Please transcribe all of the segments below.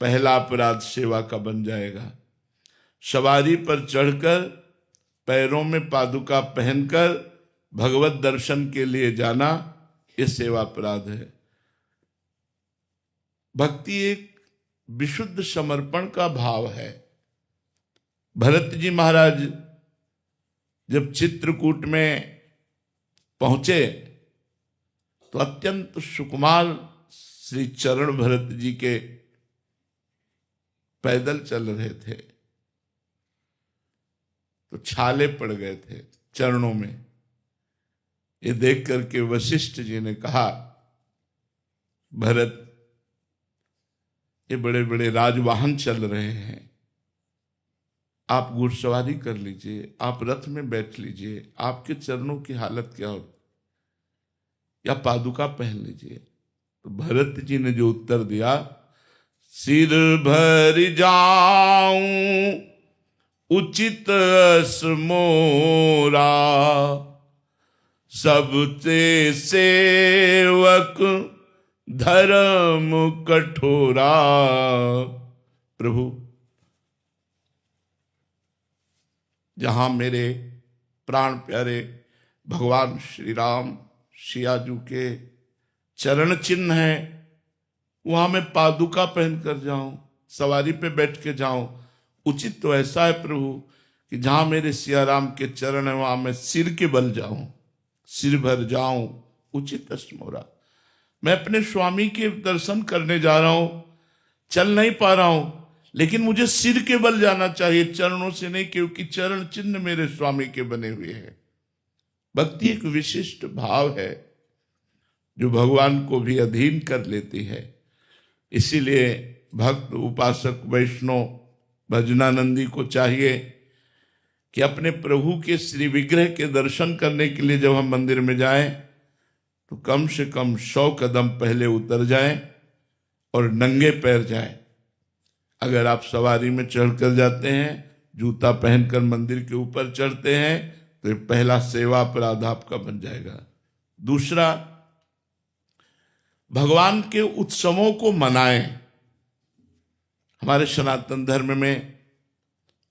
पहला अपराध सेवा का बन जाएगा। सवारी पर चढ़कर पैरों में पादुका पहनकर भगवत दर्शन के लिए जाना, ये सेवा अपराध है। भक्ति एक विशुद्ध समर्पण का भाव है। भरत जी महाराज जब चित्रकूट में पहुंचे तो अत्यंत सुकुमार श्री चरण भरत जी के पैदल चल रहे थे, तो छाले पड़ गए थे चरणों में। ये देख करके वशिष्ठ जी ने कहा, भरत, ये बड़े बड़े राजवाहन चल रहे हैं, आप घुड़सवारी कर लीजिए, आप रथ में बैठ लीजिए, आपके चरणों की हालत क्या हो, या पादुका पहन लीजिए। तो भरत जी ने जो उत्तर दिया, सिर भर जाऊं उचित मोरा, सबसे सेवक धर्म कठोरा। प्रभु, जहां मेरे प्राण प्यारे भगवान श्री राम सियाजू के चरण चिन्ह हैं, वहां मैं पादुका पहन कर जाऊं, सवारी पे बैठ के जाऊं, उचित तो ऐसा है प्रभु कि जहां मेरे सिया राम के चरण है वहां मैं सिर के बल जाऊं, सिर भर जाऊं उचित स्मोरा। मैं अपने स्वामी के दर्शन करने जा रहा हूं, चल नहीं पा रहा हूं, लेकिन मुझे सिर के बल जाना चाहिए, चरणों से नहीं, क्योंकि चरण चिन्ह मेरे स्वामी के बने हुए हैं। भक्ति एक विशिष्ट भाव है जो भगवान को भी अधीन कर लेती है। इसीलिए भक्त, उपासक, वैष्णव, भजनानंदी को चाहिए कि अपने प्रभु के श्री विग्रह के दर्शन करने के लिए जब हम मंदिर में जाएं तो कम से कम 100 कदम पहले उतर जाएं और नंगे पैर जाएं। अगर आप सवारी में चढ़कर जाते हैं, जूता पहनकर मंदिर के ऊपर चढ़ते हैं, तो ये पहला सेवा अपराध आपका बन जाएगा। दूसरा, भगवान के उत्सवों को मनाएं। हमारे सनातन धर्म में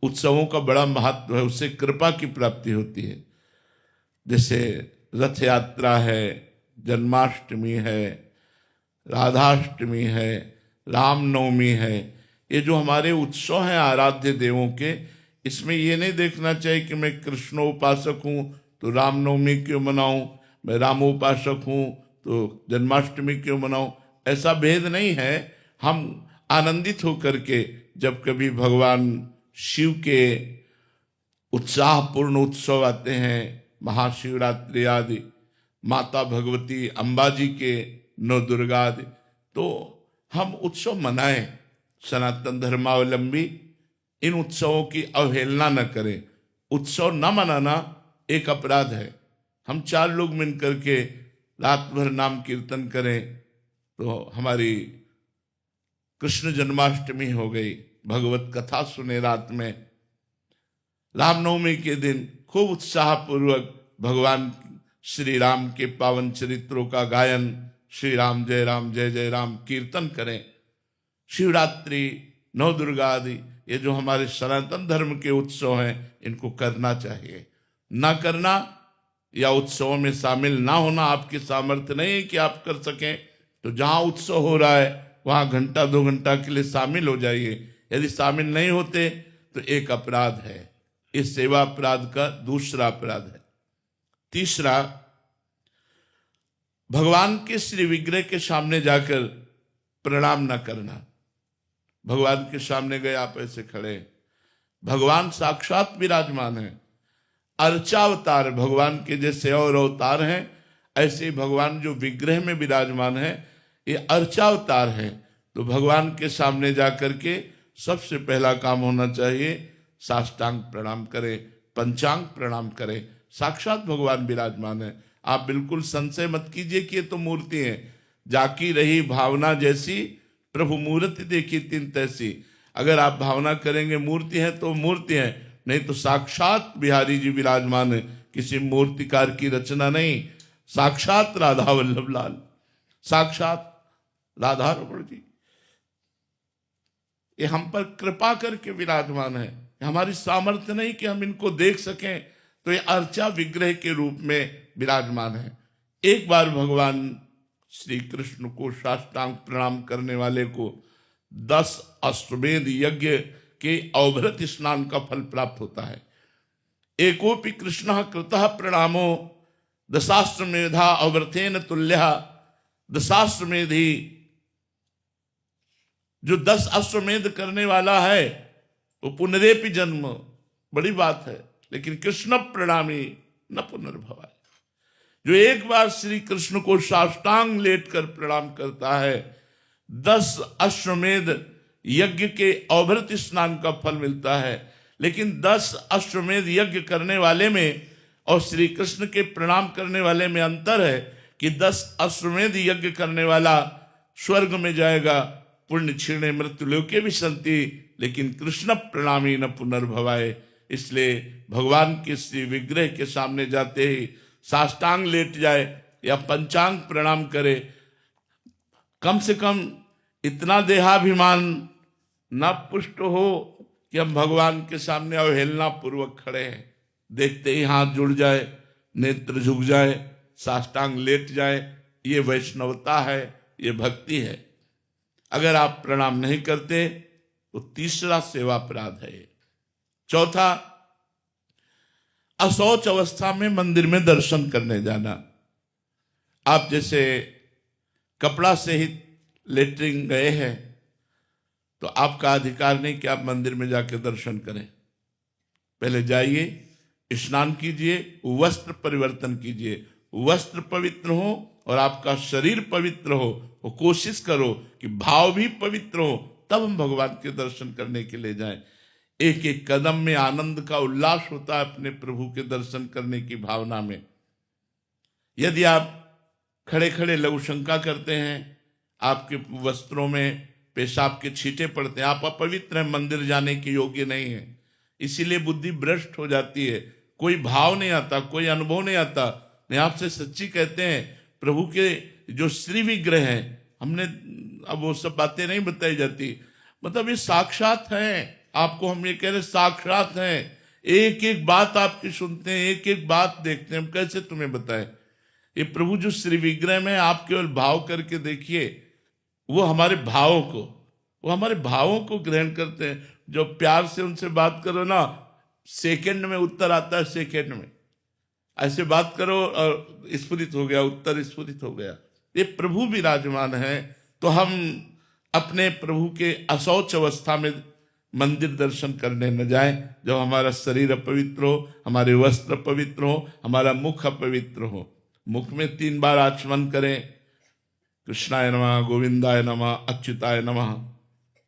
उत्सवों का बड़ा महत्व है, उससे कृपा की प्राप्ति होती है। जैसे रथ यात्रा है, जन्माष्टमी है, राधाष्टमी है, रामनवमी है, ये जो हमारे उत्सव हैं आराध्य देवों के, इसमें ये नहीं देखना चाहिए कि मैं कृष्णोपासक हूँ तो रामनवमी क्यों मनाऊं, मैं रामोपासक हूँ तो जन्माष्टमी क्यों मनाऊं। ऐसा भेद नहीं है। हम आनंदित होकर के जब कभी भगवान शिव के उत्साहपूर्ण उत्सव आते हैं, महाशिवरात्रि आदि, माता भगवती अंबाजी के नवदुर्गा आदि, तो हम उत्सव मनाएं। सनातन धर्मावलंबी इन उत्सवों की अवहेलना न करें। उत्सव न मनाना एक अपराध है। हम 4 लोग मिलकर के रात भर नाम कीर्तन करें तो हमारी कृष्ण जन्माष्टमी हो गई, भगवत कथा सुने रात में, रामनवमी के दिन खूब उत्साहपूर्वक भगवान श्री राम के पावन चरित्रों का गायन, श्री राम जय जय राम कीर्तन करें। शिवरात्रि, नवदुर्गा आदि, ये जो हमारे सनातन धर्म के उत्सव हैं, इनको करना चाहिए। ना करना या उत्सवों में शामिल ना होना आपकी सामर्थ्य नहीं है कि आप कर सकें, तो जहां उत्सव हो रहा है वहां घंटा 2 घंटा के लिए शामिल हो जाइए। यदि शामिल नहीं होते तो एक अपराध है। इस सेवा अपराध का दूसरा अपराध है। तीसरा, भगवान के श्री विग्रह के सामने जाकर प्रणाम न करना। भगवान के सामने गए, आप ऐसे खड़े, भगवान साक्षात विराजमान है। अर्चावतार भगवान के जैसे और अवतार हैं, ऐसे ही भगवान जो विग्रह में विराजमान है ये अर्चावतार है। तो भगवान के सामने जाकर के सबसे पहला काम होना चाहिए साष्टांग प्रणाम करें, पंचांग प्रणाम करें। साक्षात भगवान विराजमान है। आप बिल्कुल संशय मत कीजिए कि ये तो मूर्ति है। जाकी रही भावना जैसी, प्रभु मूर्ति देखी तिन तैसी। अगर आप भावना करेंगे मूर्ति है तो मूर्ति है, नहीं तो साक्षात बिहारी जी विराजमान है, किसी मूर्तिकार की रचना नहीं। साक्षात राधा वल्लभ लाल, साक्षात राधा रमण जी। ये हम पर कृपा करके विराजमान है। हमारी सामर्थ्य नहीं कि हम इनको देख सकें, तो ये अर्चा विग्रह के रूप में विराजमान है। एक बार भगवान श्री कृष्ण को साष्टांग प्रणाम करने वाले को 10 अश्वमेध यज्ञ के अवभृत स्नान का फल प्राप्त होता है। एकोपि कृष्ण कृतः प्रणामो दशाश्वमेधा अवृतेन तुल्यः। दशाश्वमेधी, जो 10 अश्वमेध करने वाला है वो पुनरेपि जन्म, बड़ी बात है, लेकिन कृष्ण प्रणामी न पुनर्भवाय। जो एक बार श्री कृष्ण को साष्टांग लेट कर प्रणाम करता है, 10 अश्वमेध यज्ञ के अवभृत स्नान का फल मिलता है। लेकिन 10 अश्वमेध यज्ञ करने वाले में और श्री कृष्ण के प्रणाम करने वाले में अंतर है कि 10 अश्वमेध यज्ञ करने वाला स्वर्ग में जाएगा, पुण्य क्षीणे मृत्युलोके विसंति, लेकिन कृष्ण प्रणामी न पुनर्भवाय। इसलिए भगवान के श्री विग्रह के सामने जाते ही साष्टांग लेट जाए या पंचांग प्रणाम करे। कम से कम इतना देहाभिमान न पुष्ट हो कि हम भगवान के सामने अवहेलना पूर्वक खड़े हैं। देखते ही हाथ जुड़ जाए, नेत्र झुक जाए, साष्टांग लेट जाए, ये वैष्णवता है, ये भक्ति है। अगर आप प्रणाम नहीं करते तो तीसरा सेवा अपराध है। चौथा, अशौच अवस्था में मंदिर में दर्शन करने जाना। आप जैसे कपड़ा सहित लेटरिन गए हैं तो आपका अधिकार नहीं कि आप मंदिर में जाकर दर्शन करें। पहले जाइए, स्नान कीजिए, वस्त्र परिवर्तन कीजिए, वस्त्र पवित्र हो और आपका शरीर पवित्र हो। वो कोशिश करो कि भाव भी पवित्र हो, तब हम भगवान के दर्शन करने के लिए जाएं। एक एक कदम में आनंद का उल्लास होता है अपने प्रभु के दर्शन करने की भावना में। यदि आप खड़े खड़े लघु शंका करते हैं, आपके वस्त्रों में पेशाब के छींटे पड़ते हैं, आप अपवित्र हैं, मंदिर जाने के योग्य नहीं है, इसीलिए बुद्धि भ्रष्ट हो जाती है, कोई भाव नहीं आता, कोई अनुभव नहीं आता। नहीं, आपसे सच्ची कहते हैं, प्रभु के जो श्री विग्रह हैं, हमने अब वो सब बातें नहीं बताई जाती, मतलब ये साक्षात हैं। आपको हम ये कह रहे साक्षात हैं, एक एक बात आपकी सुनते हैं, एक एक बात देखते हैं, हम कैसे तुम्हें बताएं। ये प्रभु जो श्री विग्रह में आप केवल भाव करके देखिए, वो हमारे भावों को ग्रहण करते हैं। जो प्यार से उनसे बात करो ना, सेकंड में उत्तर आता है, सेकंड में ऐसे बात करो और स्फुरित हो गया, उत्तर स्फुरित हो गया। ये प्रभु विराजमान है, तो हम अपने प्रभु के अशौच अवस्था में मंदिर दर्शन करने न जाएं। जब हमारा शरीर अपवित्र हो, हमारे वस्त्र पवित्र हो, हमारा मुख अपवित्र हो। मुख में 3 बार आचमन करें, कृष्णाय नमः, गोविंदाय नमः, अच्युताय नमः।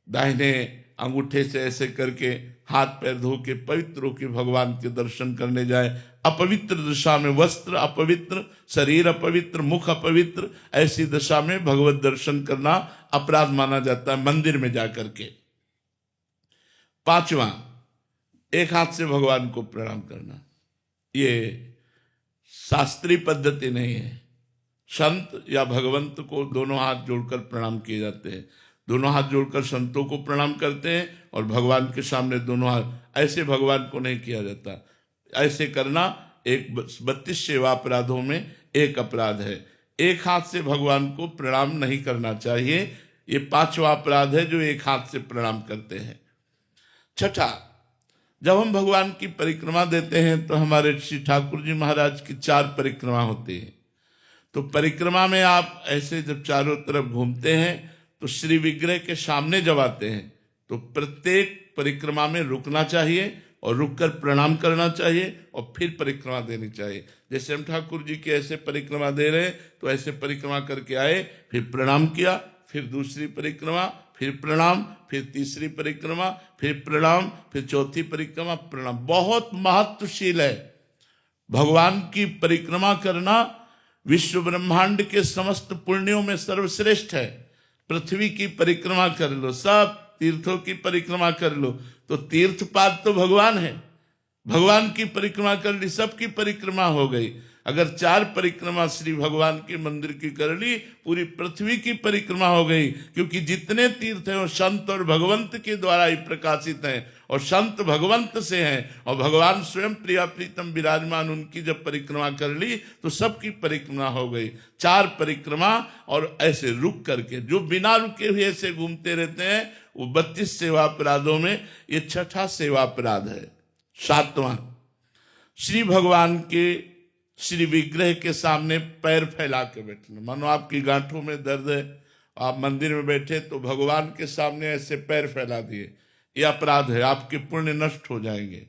दाहिने अंगूठे से ऐसे करके हाथ पैर धो के पवित्र होकर भगवान के दर्शन करने जाए। अपवित्र दशा में वस्त्र अपवित्र, शरीर अपवित्र, मुख अपवित्र, ऐसी दशा में भगवत दर्शन करना अपराध माना जाता है मंदिर में जाकर के। 5वां, एक हाथ से भगवान को प्रणाम करना। ये शास्त्रीय पद्धति नहीं है। संत या भगवंत को दोनों हाथ जोड़कर प्रणाम किए जाते हैं। दोनों हाथ जोड़कर संतों को प्रणाम करते हैं और भगवान के सामने दोनों हाथ, ऐसे भगवान को नहीं किया जाता। ऐसे करना एक 32 सेवा अपराधों में एक अपराध है। एक हाथ से भगवान को प्रणाम नहीं करना चाहिए। ये 5वां अपराध है जो एक हाथ से प्रणाम करते हैं। 6ठा, जब हम भगवान की परिक्रमा देते हैं तो हमारे श्री ठाकुर जी महाराज की 4 परिक्रमा होती है। तो परिक्रमा में आप ऐसे जब चारों तरफ घूमते हैं तो श्री विग्रह के सामने जब आते हैं तो प्रत्येक परिक्रमा में रुकना चाहिए और रुककर प्रणाम करना चाहिए और फिर परिक्रमा देनी चाहिए। जैसे हम ठाकुर जी की ऐसे परिक्रमा दे रहे हैं तो ऐसे परिक्रमा करके आए, फिर प्रणाम किया, फिर दूसरी परिक्रमा, फिर प्रणाम, फिर तीसरी परिक्रमा, फिर प्रणाम, फिर चौथी परिक्रमा, प्रणाम। बहुत महत्वशील है। भगवान की परिक्रमा करना विश्व ब्रह्मांड के समस्त पुण्यों में सर्वश्रेष्ठ है। पृथ्वी की परिक्रमा कर लो, सब तीर्थों की परिक्रमा कर लो, तो तीर्थपाद तो भगवान है। भगवान की परिक्रमा कर ली, सबकी परिक्रमा हो गई। अगर 4 परिक्रमा श्री भगवान के मंदिर की कर ली, पूरी पृथ्वी की परिक्रमा हो गई, क्योंकि जितने तीर्थ हैं वो संत और भगवंत के द्वारा ही प्रकाशित हैं, और संत भगवंत से हैं, और भगवान स्वयं प्रिया प्रीतम विराजमान, उनकी जब परिक्रमा कर ली तो सबकी परिक्रमा हो गई। 4 परिक्रमा, और ऐसे रुक करके, जो बिना रुके हुए ऐसे घूमते रहते हैं वो 32 सेवा अपराधों में ये 6ठा सेवा अपराध है। 7वां, श्री भगवान के श्री विग्रह के सामने पैर फैला के बैठना। मानो आपकी गांठों में दर्द है, आप मंदिर में बैठे तो भगवान के सामने ऐसे पैर फैला दिए, ये अपराध है, आपके पुण्य नष्ट हो जाएंगे।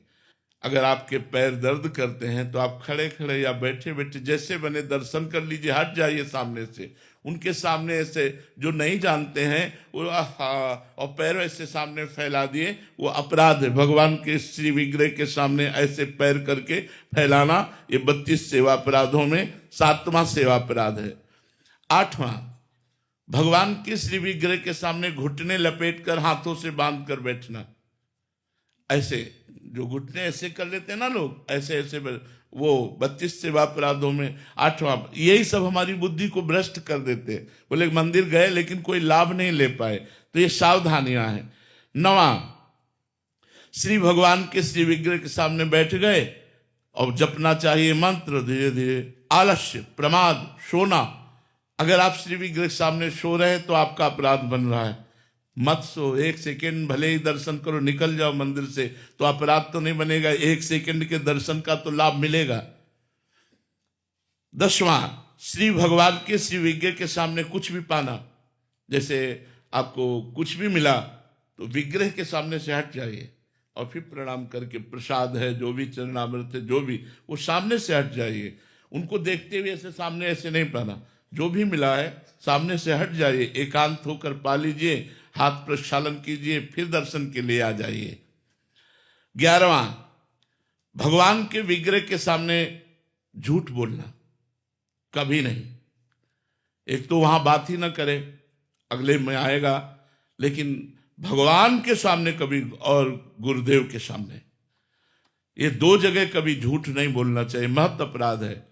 अगर आपके पैर दर्द करते हैं तो आप खड़े खड़े या बैठे बैठे जैसे बने दर्शन कर लीजिए, हट जाइए सामने से। उनके सामने ऐसे जो नहीं जानते हैं वो और पैर ऐसे सामने फैला दिए, वो अपराध है। भगवान के श्री विग्रह के सामने ऐसे पैर करके फैलाना, ये 32 सेवा अपराधों में 7वां सेवा अपराध है। 8वां, भगवान के श्री विग्रह के सामने घुटने लपेट कर हाथों से बांध कर बैठना। ऐसे जो घुटने ऐसे कर लेते हैं ना लोग, ऐसे ऐसे वो 32 सेवा अपराधों में 8वां। यही सब हमारी बुद्धि को भ्रष्ट कर देते हैं। बोले मंदिर गए लेकिन कोई लाभ नहीं ले पाए, तो ये सावधानियां हैं। 9वां, श्री भगवान के श्री विग्रह के सामने बैठ गए और जपना चाहिए मंत्र धीरे धीरे। आलस्य, प्रमाद, सोना। अगर आप श्री विग्रह के सामने सो रहे हैं तो आपका अपराध बन रहा है। मत सो, 1 सेकेंड भले ही दर्शन करो, निकल जाओ मंदिर से, तो अपराध तो नहीं बनेगा, 1 सेकेंड के दर्शन का तो लाभ मिलेगा। 10वां, श्री भगवान के श्री विग्रह के सामने कुछ भी पाना, जैसे आपको कुछ भी मिला तो विग्रह के सामने से हट जाइए और फिर प्रणाम करके, प्रसाद है जो भी, चरणामृत है जो भी, वो सामने से हट जाइए। उनको देखते हुए ऐसे सामने ऐसे नहीं पाना, जो भी मिला है सामने से हट जाइए, एकांत होकर पा लीजिए, हाथ प्रक्षालन कीजिए, फिर दर्शन के लिए आ जाइए। 11वां, भगवान के विग्रह के सामने झूठ बोलना कभी नहीं। एक तो वहां बात ही ना करे, अगले में आएगा, लेकिन भगवान के सामने कभी, और गुरुदेव के सामने, ये 2 जगह कभी झूठ नहीं बोलना चाहिए। महत अपराध है।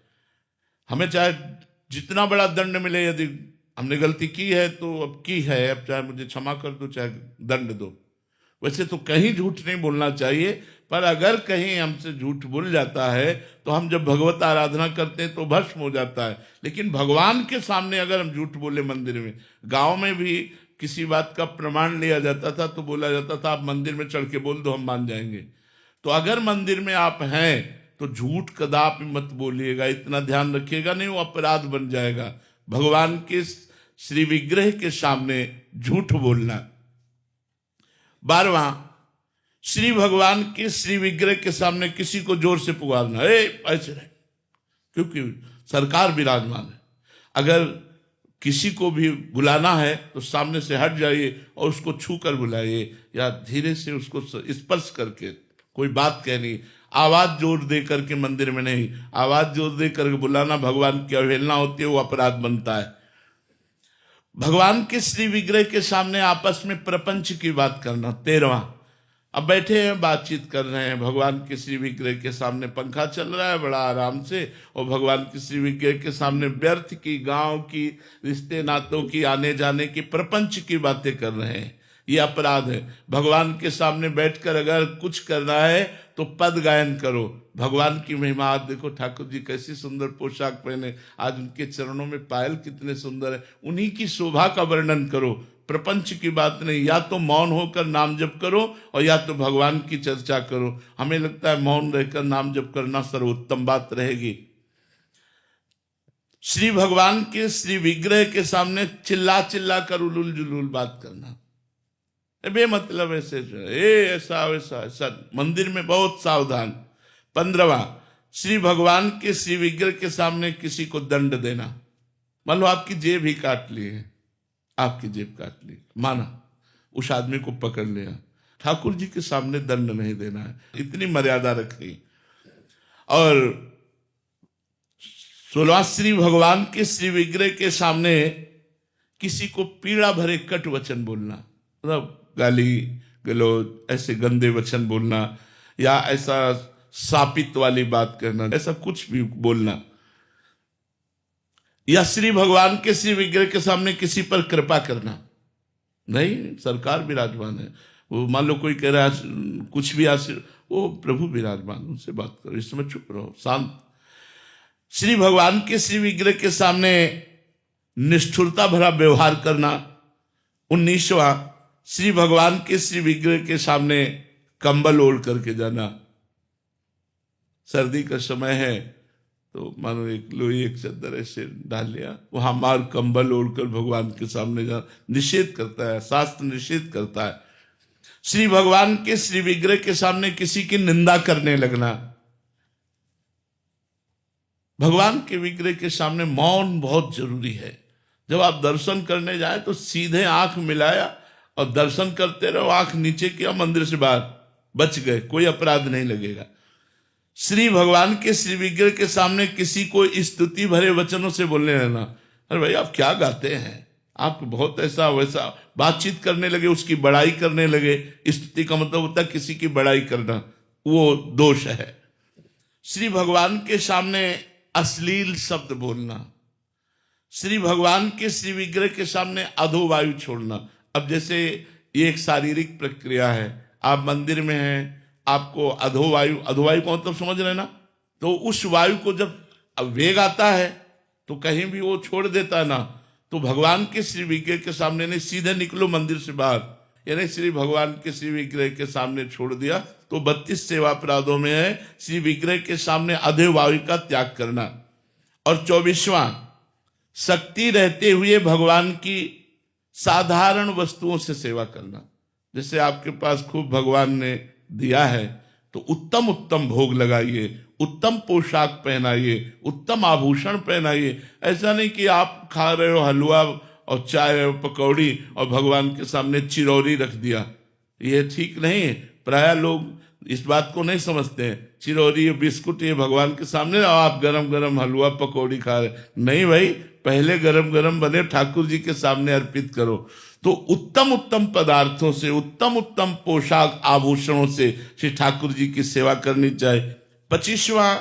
हमें चाहे जितना बड़ा दंड मिले, यदि हमने गलती की है तो अब की है, अब चाहे मुझे क्षमा कर दो चाहे दंड दो, वैसे तो कहीं झूठ नहीं बोलना चाहिए। पर अगर कहीं हमसे झूठ बोल जाता है तो हम जब भगवत आराधना करते हैं तो भस्म हो जाता है। लेकिन भगवान के सामने अगर हम झूठ बोले मंदिर में, गांव में भी किसी बात का प्रमाण लिया जाता था तो बोला जाता था आप मंदिर में चढ़ के बोल दो, हम मान जाएंगे। तो अगर मंदिर में आप हैं तो झूठ कदापि मत बोलिएगा, इतना ध्यान रखिएगा, नहीं वो अपराध बन जाएगा। भगवान के श्री विग्रह के सामने झूठ बोलना। 12वां, श्री भगवान के श्री विग्रह के सामने किसी को जोर से पुकारना, ऐसे नहीं, क्योंकि सरकार विराजमान है। अगर किसी को भी बुलाना है तो सामने से हट जाइए और उसको छू कर बुलाइए, या धीरे से उसको स्पर्श करके कोई बात कहनी। आवाज जोर दे करके मंदिर में नहीं, आवाज जोर दे करके बुलाना भगवान की अवहेलना होती है, वो अपराध बनता है। भगवान के श्री विग्रह के सामने आपस में प्रपंच की बात करना। 13वां, अब बैठे हैं बातचीत कर रहे हैं, भगवान के श्री विग्रह के सामने पंखा चल रहा है बड़ा आराम से, और भगवान के श्री विग्रह के सामने व्यर्थ की, गांव की, रिश्ते नातों की, आने जाने की, प्रपंच की बातें कर रहे हैं, ये अपराध है। भगवान के सामने बैठकर अगर कुछ करना है तो पद गायन करो, भगवान की महिमा। आज देखो ठाकुर जी कैसी सुंदर पोशाक पहने, आज उनके चरणों में पायल कितने सुंदर है, उन्हीं की शोभा का वर्णन करो, प्रपंच की बात नहीं। या तो मौन होकर नाम जप करो और या तो भगवान की चर्चा करो। हमें लगता है मौन रहकर नाम जप करना सर्वोत्तम बात रहेगी। श्री भगवान के श्री विग्रह के सामने चिल्ला चिल्ला कर उलूल जुलूल बात करना, बेमतलब ऐसे ऐसा वैसा ऐसा, मंदिर में बहुत सावधान। 15वां, श्री भगवान के श्री विग्रह के सामने किसी को दंड देना। मान लो आपकी जेब ही काट ली है, आपकी जेब काट ली, माना उस आदमी को पकड़ लिया, ठाकुर जी के सामने दंड नहीं देना है, इतनी मर्यादा रखी। और 16वां, श्री भगवान के श्री विग्रह के सामने किसी को पीड़ा भरे कट वचन बोलना, मतलब गाली गलौज, ऐसे गंदे वचन बोलना, या ऐसा शापित वाली बात करना, ऐसा कुछ भी बोलना, या श्री भगवान के श्री विग्रह के सामने किसी पर कृपा करना। नहीं, सरकार विराजमान है। वो मान लो कोई कह रहा है कुछ भी वो प्रभु विराजमान, उनसे बात करो, इस समय चुप रहो, शांत। श्री भगवान के श्री विग्रह के सामने निष्ठुरता भरा व्यवहार करना। 19वां, श्री भगवान के श्री विग्रह के सामने कंबल ओढ़ करके जाना। सर्दी का समय है तो मानो एक लोई एक चादर ऐसे डाल लिया, वहां मार कंबल ओढ़कर भगवान के सामने जाना निषेध करता है, शास्त्र निषेध करता है। श्री भगवान के श्री विग्रह के सामने किसी की निंदा करने लगना। भगवान के विग्रह के सामने मौन बहुत जरूरी है। जब आप दर्शन करने जाए तो सीधे आंख मिलाया और दर्शन करते रहो, आंख नीचे किया, मंदिर से बाहर, बच गए, कोई अपराध नहीं लगेगा। श्री भगवान के श्री विग्रह के सामने किसी को स्तुति भरे वचनों से बोलने रहना। अरे भाई आप क्या गाते हैं, आप बहुत ऐसा वैसा बातचीत करने लगे, उसकी बड़ाई करने लगे। स्तुति का मतलब होता है किसी की बड़ाई करना, वो दोष है। श्री भगवान के सामने अश्लील शब्द बोलना। श्री भगवान के श्री विग्रह के सामने अधोवायु छोड़ना। अब जैसे ये एक शारीरिक प्रक्रिया है, आप मंदिर में हैं, आपको अधोवायु का मतलब समझ रहे ना, तो उस वायु को जब वेग आता है तो कहीं भी वो छोड़ देता है ना, तो भगवान के श्री विग्रह के सामने नहीं, सीधे निकलो मंदिर से बाहर, यानी श्री भगवान के श्री विग्रह के सामने छोड़ दिया तो 32 सेवा अपराधों में है श्री विग्रह के सामने अधोवायु का त्याग करना। और 24वां, शक्ति रहते हुए भगवान की साधारण वस्तुओं से सेवा करना। जैसे आपके पास खूब भगवान ने दिया है तो उत्तम उत्तम भोग लगाइए, उत्तम पोशाक पहनाइए, उत्तम आभूषण पहनाइए। ऐसा नहीं कि आप खा रहे हो हलवा और चाय और पकौड़ी और भगवान के सामने चिरौरी रख दिया, ये ठीक नहीं है। प्राय लोग इस बात को नहीं समझते हैं, चिरौरी बिस्कुट ये भगवान के सामने, आप गरम गरम हलवा पकौड़ी खा रहे, नहीं भाई, पहले गरम गरम बने ठाकुर जी के सामने अर्पित करो। तो उत्तम उत्तम पदार्थों से, उत्तम उत्तम पोशाक आभूषणों से श्री ठाकुर जी की सेवा करनी चाहिए। 25वां,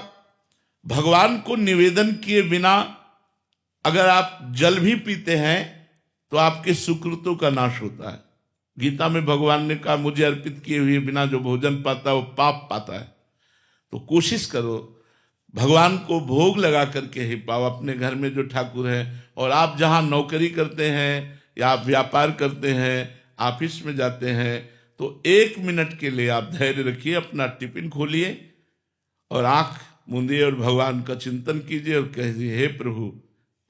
भगवान को निवेदन किए बिना अगर आप जल भी पीते हैं तो आपके सुकृतों का नाश होता है। गीता में भगवान ने कहा मुझे अर्पित किए हुए बिना जो भोजन पाता है वो पाप पाता है। तो कोशिश करो भगवान को भोग लगा करके ही पाओ अपने घर में जो ठाकुर है। और आप जहां नौकरी करते हैं या आप व्यापार करते हैं, ऑफिस में जाते हैं, तो 1 मिनट के लिए आप धैर्य रखिए, अपना टिफिन खोलिए और आंख मूंदिए और भगवान का चिंतन कीजिए और कहिए हे प्रभु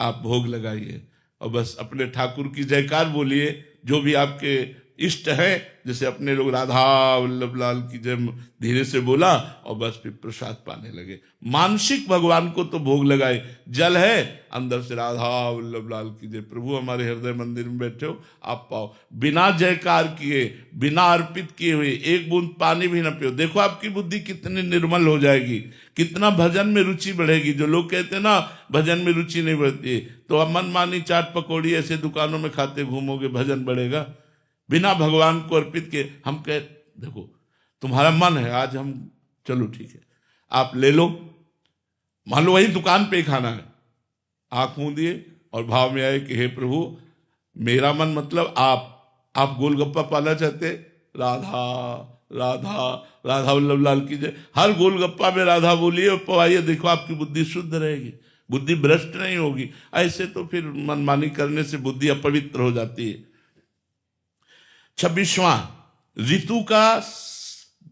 आप भोग लगाइए, और बस अपने ठाकुर की जयकार बोलिए। जो भी आपके इष्ट है, जैसे अपने लोग राधा वल्लभ लाल की जय धीरे से बोला और बस फिर प्रसाद पाने लगे। मानसिक भगवान को तो भोग लगाए, जल है अंदर से राधा वल्लभ लाल की जय, प्रभु हमारे हृदय मंदिर में बैठे हो आप पाओ। बिना जयकार किए, बिना अर्पित किए हुए 1 बूंद पानी भी न पियो, देखो आपकी बुद्धि कितनी निर्मल हो जाएगी, कितना भजन में रुचि बढ़ेगी। जो लोग कहते हैं ना भजन में रुचि नहीं बढ़ती, तो अब मनमानी चाट पकौड़ी ऐसे दुकानों में खाते घूमोगे, भजन बढ़ेगा? बिना भगवान को अर्पित के हम कह देखो तुम्हारा मन है आज हम, चलो ठीक है आप ले लो, मान लो वही दुकान पे खाना है, आंख मूंदिए और भाव में आए कि हे प्रभु मेरा मन, मतलब आप गोलगप्पा पाना चाहते, राधा राधा राधा वल्लभ लाल की जय, हर गोलगप्पा में राधा बोलिए और पवाइए, देखो आपकी बुद्धि शुद्ध रहेगी, बुद्धि भ्रष्ट नहीं होगी। ऐसे तो फिर मनमानी करने से बुद्धि अपवित्र हो जाती है। 26वां, ऋतु का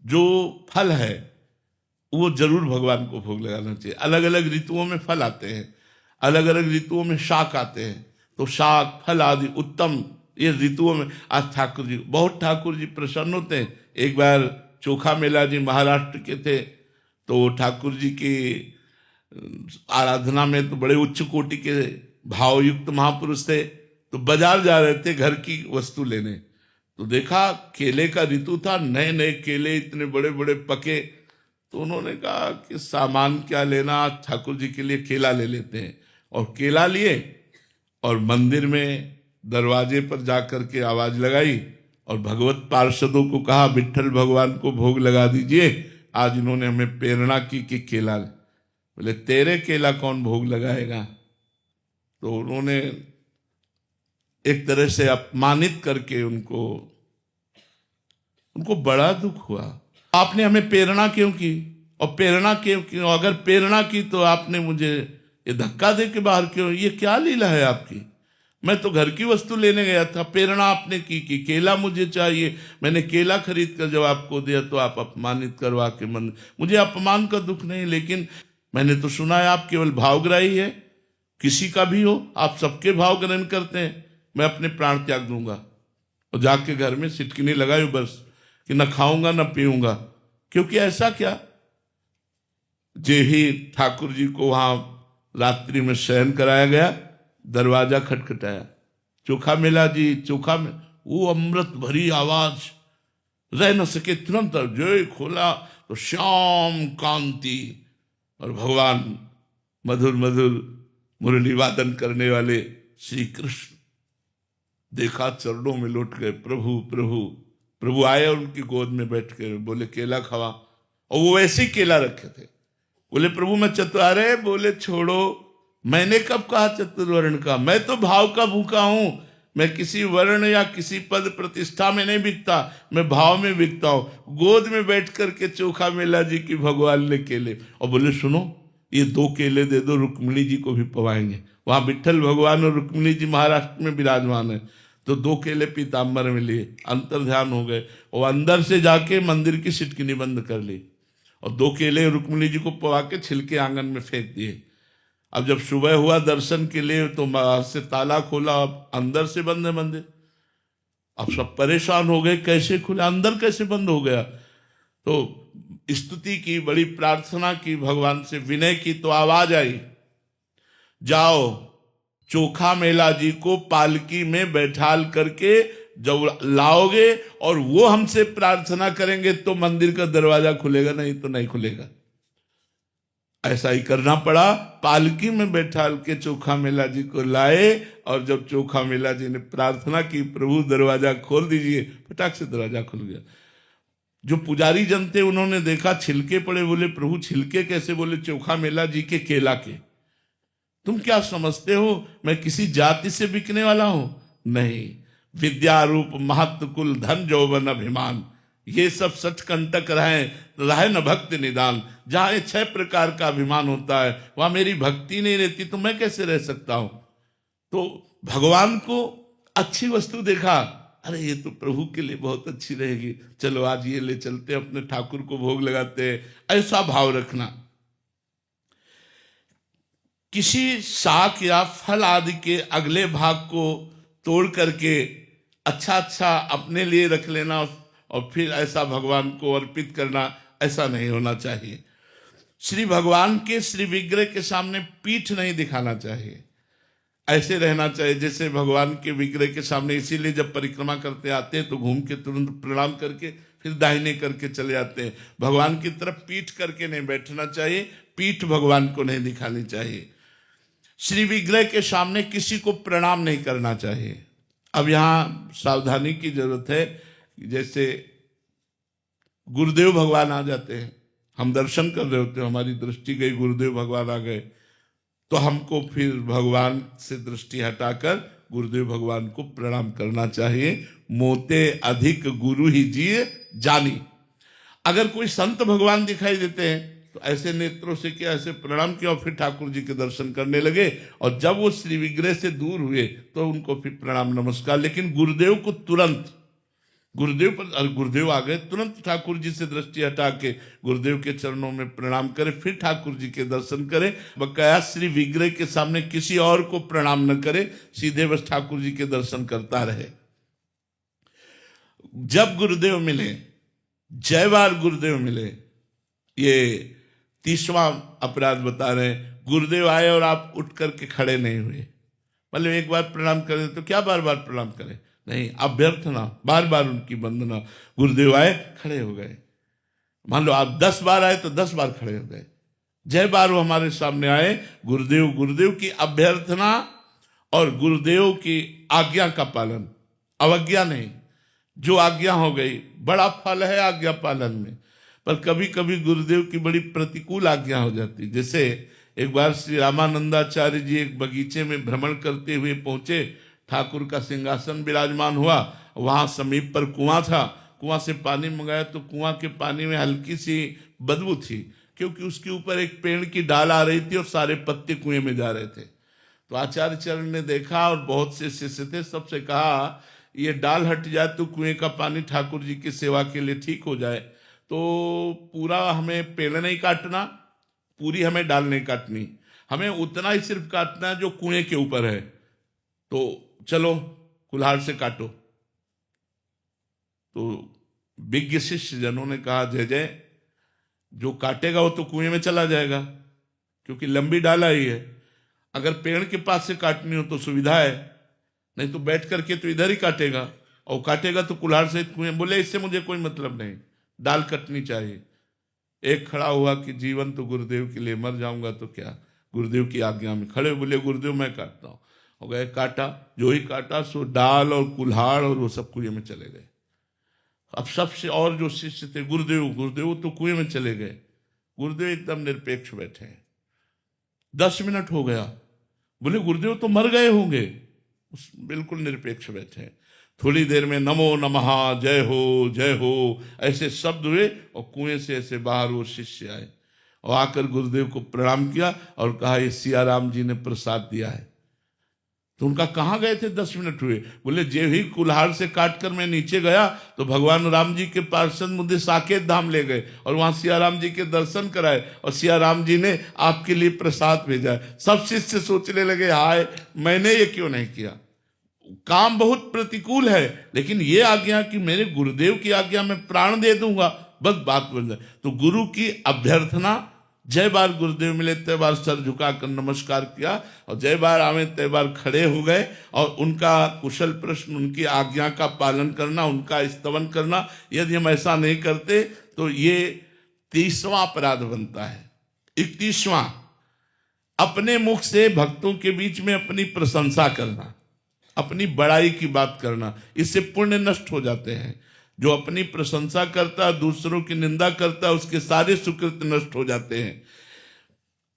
जो फल है वो जरूर भगवान को भोग लगाना चाहिए। अलग अलग ऋतुओं में फल आते हैं, अलग अलग ऋतुओं में शाक आते हैं, तो शाक फल आदि उत्तम ये ऋतुओं में। आज ठाकुर जी प्रसन्न होते हैं। एक बार चोखा मेला जी महाराष्ट्र के थे, तो ठाकुर जी की आराधना में तो बड़े उच्च कोटि के भावयुक्त महापुरुष थे, तो बाजार जा रहे थे घर की वस्तु लेने, तो देखा केले का ऋतु था, नए नए केले इतने बड़े बड़े पके, तो उन्होंने कहा कि सामान क्या लेना, ठाकुर जी के लिए केला ले लेते हैं। और केला लिए और मंदिर में दरवाजे पर जाकर के आवाज लगाई और भगवत पार्षदों को कहा विट्ठल भगवान को भोग लगा दीजिए। आज इन्होंने हमें प्रेरणा की कि केला, बोले तेरे केला कौन भोग लगाएगा, तो उन्होंने एक तरह से अपमानित करके उनको बड़ा दुख हुआ। आपने हमें प्रेरणा क्यों की, और प्रेरणा क्यों, अगर प्रेरणा की तो आपने मुझे ये धक्का दे के बाहर क्यों, ये क्या लीला है आपकी? मैं तो घर की वस्तु लेने गया था, प्रेरणा आपने की कि केला मुझे चाहिए, मैंने केला खरीद कर जब आपको दिया तो आप अपमानित करवा के मन, मुझे अपमान का दुख नहीं, लेकिन मैंने तो सुना है आप केवल भावग्राही है, किसी का भी हो आप सबके भाव ग्रहण करते हैं। मैं अपने प्राण त्याग दूंगा और जाके घर में सिटकिनी लगाई बस कि न खाऊंगा न पीऊंगा। क्योंकि ऐसा क्या, जे ही ठाकुर जी को वहां रात्रि में शयन कराया गया, दरवाजा खटखटाया, चोखा मेला जी, चोखा में, वो अमृत भरी आवाज, रह न सके, तुरंत जो खोला तो श्याम कांति, और भगवान मधुर मधुर मुरली वादन करने वाले श्री कृष्ण देखा, चरणों में लौट गए, प्रभु प्रभु प्रभु आए और उनकी गोद में बैठ के बोले केला खावा, और वो वैसे ही केला रखे थे। बोले प्रभु मैं चतुर, बोले छोड़ो, मैंने कब कहा चतुर्वर्ण का, मैं तो भाव का भूखा हूं, मैं किसी वर्ण या किसी पद प्रतिष्ठा में नहीं बिकता, मैं भाव में बिकता हूं। गोद में बैठ करके चोखा मेला जी की भगवान ने केले, और बोले सुनो ये 2 केले दे दो, रुक्मिणी जी को भी पवाएंगे। वहां विट्ठल भगवान और रुक्मिणी जी महाराष्ट्र में विराजमान है, तो 2 केले पीताम्बर में लिए, अंतर ध्यान हो गए, और अंदर से जाके मंदिर की सिटकिनी बंद कर ली, और 2 केले रुक्मिणी जी को पवा के छिलके आंगन में फेंक दिए। अब जब सुबह हुआ दर्शन के लिए तो बाहर से ताला खोला, अब अंदर से बंद है मंदिर। अब सब परेशान हो गए, कैसे खुला, अंदर कैसे बंद हो गया। तो स्तुति की, बड़ी प्रार्थना की, भगवान से विनय की, तो आवाज आई, जाओ चोखा मेला जी को पालकी में बैठाल करके जब लाओगे और वो हमसे प्रार्थना करेंगे तो मंदिर का दरवाजा खुलेगा, नहीं तो नहीं खुलेगा। ऐसा ही करना पड़ा, पालकी में बैठाल के चोखा मेला जी को लाए, और जब चोखा मेला जी ने प्रार्थना की प्रभु दरवाजा खोल दीजिए, फटाक से दरवाजा खुल गया। जो पुजारी जन थे उन्होंने देखा छिलके पड़े, बोले प्रभु छिलके कैसे, बोले चोखा मेला जी के केला के। तुम क्या समझते हो मैं किसी जाति से बिकने वाला हूं? नहीं, विद्या रूप महत्व कुल धन जौवन अभिमान, ये सब सच कंटक रहे न भक्ति निदान। जहां 6 प्रकार का अभिमान होता है वहां मेरी भक्ति नहीं रहती तो मैं कैसे रह सकता हूं। तो भगवान को अच्छी वस्तु देखा, अरे ये तो प्रभु के लिए बहुत अच्छी रहेगी, चलो आज ये ले चलते, अपने ठाकुर को भोग लगाते हैं। ऐसा भाव रखना। किसी शाक या फल आदि के अगले भाग को तोड़ करके अच्छा अच्छा अपने लिए रख लेना और फिर ऐसा भगवान को अर्पित करना, ऐसा नहीं होना चाहिए। श्री भगवान के श्री विग्रह के सामने पीठ नहीं दिखाना चाहिए, ऐसे रहना चाहिए जैसे भगवान के विग्रह के सामने। इसीलिए जब परिक्रमा करते आते हैं तो घूम के तुरंत प्रणाम करके फिर दाहिने करके चले आते हैं। भगवान की तरफ पीठ करके नहीं बैठना चाहिए, पीठ भगवान को नहीं दिखानी चाहिए। श्री विग्रह के सामने किसी को प्रणाम नहीं करना चाहिए। अब यहाँ सावधानी की जरूरत है, जैसे गुरुदेव भगवान आ जाते हैं, हम दर्शन कर रहे होते हैं, हमारी दृष्टि गई, गुरुदेव भगवान आ गए, तो हमको फिर भगवान से दृष्टि हटाकर गुरुदेव भगवान को प्रणाम करना चाहिए। मोते अधिक गुरु ही जिए जानी। अगर कोई संत भगवान दिखाई देते हैं तो ऐसे नेत्रों से किया, ऐसे प्रणाम किया और फिर ठाकुर जी के दर्शन करने लगे, और जब वो श्री विग्रह से दूर हुए तो उनको फिर प्रणाम नमस्कार। लेकिन गुरुदेव को तुरंत, गुरुदेव आ गए, तुरंत ठाकुर जी से दृष्टि हटा के गुरुदेव के चरणों में प्रणाम करे, फिर ठाकुर जी के दर्शन करे। बकाया श्री विग्रह के सामने किसी और को प्रणाम न करे, सीधे बस ठाकुर जी के दर्शन करता रहे। जब गुरुदेव मिले, जय बार गुरुदेव मिले, ये 30वां अपराध बता रहे हैं। गुरुदेव आए और आप उठ करके खड़े नहीं हुए, मतलब एक बार प्रणाम करें तो क्या बार बार प्रणाम करें, नहीं, अभ्यर्थना, बार बार उनकी वंदना। गुरुदेव आए, खड़े हो गए। मान लो आप 10 बार आए तो 10 बार खड़े हो गए। जय बार वो हमारे सामने आए, गुरुदेव की अभ्यर्थना और गुरुदेव की आज्ञा का पालन, अवज्ञा नहीं। जो आज्ञा हो गई, बड़ा फल है आज्ञा पालन में, पर कभी कभी गुरुदेव की बड़ी प्रतिकूल आज्ञा हो जाती। जैसे एक बार श्री रामानंदाचार्य जी एक बगीचे में भ्रमण करते हुए पहुंचे, ठाकुर का सिंहासन विराजमान हुआ, वहां समीप पर कुआं था, कुआं से पानी मंगाया तो कुआं के पानी में हल्की सी बदबू थी, क्योंकि उसके ऊपर एक पेड़ की डाल आ रही थी और सारे पत्ते कुएं में जा रहे थे। तो आचार्य चरण ने देखा और बहुत से शिष्य थे, सबसे कहा ये डाल हट जाए तो कुएं का पानी ठाकुर जी की सेवा के लिए ठीक हो जाए, तो पूरा हमें पेड़ नहीं काटना, पूरी हमें डाल नहीं काटनी, हमें उतना ही सिर्फ काटना है जो कुएं के ऊपर है, तो चलो कुल्हाड़ से काटो। तो विज्ञ शिष्य जनों ने कहा जय जय, जो काटेगा वो तो कुएं में चला जाएगा, क्योंकि लंबी डाला ही है। अगर पेड़ के पास से काटनी हो तो सुविधा है, नहीं तो बैठ करके तो इधर ही काटेगा, और काटेगा तो कुल्हाड़ से कुएं। बोले इससे मुझे कोई मतलब नहीं, डाल कटनी चाहिए। एक खड़ा हुआ कि जीवन तो गुरुदेव के लिए, मर जाऊंगा तो क्या, गुरुदेव की आज्ञा में खड़े बोले गुरुदेव मैं काटता हूं। हो गए, काटा, जो ही काटा सो डाल और कुल्हाड़ और वो सब कुएं में चले गए। अब सबसे और जो शिष्य थे, गुरुदेव गुरुदेव तो कुएं में चले गए। गुरुदेव एकदम निरपेक्ष बैठे हैं। 10 मिनट हो गया, बोले गुरुदेव तो मर गए होंगे, बिल्कुल निरपेक्ष बैठे हैं। थोड़ी देर में नमो नमः, जय हो ऐसे शब्द हुए और कुएं से ऐसे बाहर वो शिष्य आए और आकर गुरुदेव को प्रणाम किया और कहा ये सियाराम जी ने प्रसाद दिया है। तो उनका कहाँ गए थे, 10 मिनट हुए। बोले जे ही कुल्हाड़ से काटकर मैं नीचे गया तो भगवान राम जी के पार्षद मुझे साकेत धाम ले गए और वहां सियाराम जी के दर्शन कराए और सियाराम जी ने आपके लिए प्रसाद भेजा। सब शिष्य सोचने लगे हाय मैंने ये क्यों नहीं किया, काम बहुत प्रतिकूल है, लेकिन ये आज्ञा कि मेरे गुरुदेव की आज्ञा में प्राण दे दूंगा, बस बात बन जाए। तो गुरु की अभ्यर्थना, जय बार गुरुदेव मिले तय बार सर झुकाकर नमस्कार किया और जय बार आवे तय बार खड़े हो गए और उनका कुशल प्रश्न, उनकी आज्ञा का पालन करना, उनका स्तवन करना। यदि हम ऐसा नहीं करते तो ये 30वां अपराध बनता है। 31वां, अपने मुख से भक्तों के बीच में अपनी प्रशंसा करना, अपनी बड़ाई की बात करना, इससे पुण्य नष्ट हो जाते हैं। जो अपनी प्रशंसा करता है, दूसरों की निंदा करता है, उसके सारे सुकृत नष्ट हो जाते हैं।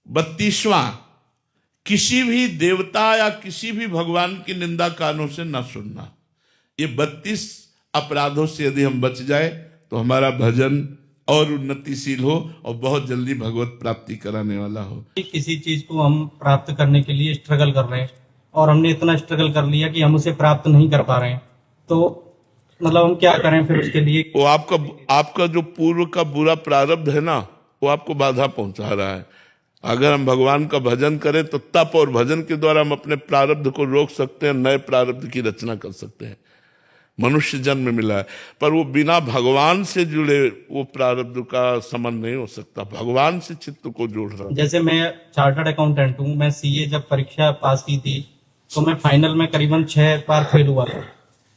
32वां, किसी भी देवता या किसी भी भगवान की निंदा कानों से न सुनना। ये 32 अपराधों से यदि हम बच जाए तो हमारा भजन और उन्नतिशील हो और बहुत जल्दी भगवत प्राप्ति कराने वाला हो। किसी चीज को हम प्राप्त करने के लिए स्ट्रगल कर रहे हैं और हमने इतना स्ट्रगल कर लिया कि हम उसे प्राप्त नहीं कर पा रहे हैं, तो मतलब हम क्या करें फिर उसके लिए? वो आपका जो पूर्व का बुरा प्रारब्ध है ना, वो आपको बाधा पहुंचा रहा है। अगर हम भगवान का भजन करें तो तप और भजन के द्वारा हम अपने प्रारब्ध को रोक सकते हैं, नए प्रारब्ध की रचना कर सकते हैं। मनुष्य जन्म मिला है, पर वो बिना भगवान से जुड़े वो प्रारब्ध का समन नहीं हो सकता। भगवान से चित्त को जोड़ रहा है। जैसे मैं चार्टर्ड अकाउंटेंट हूँ, मैं सीए जब परीक्षा पास की थी तो मैं फाइनल में करीबन 6 बार फेल हुआ था।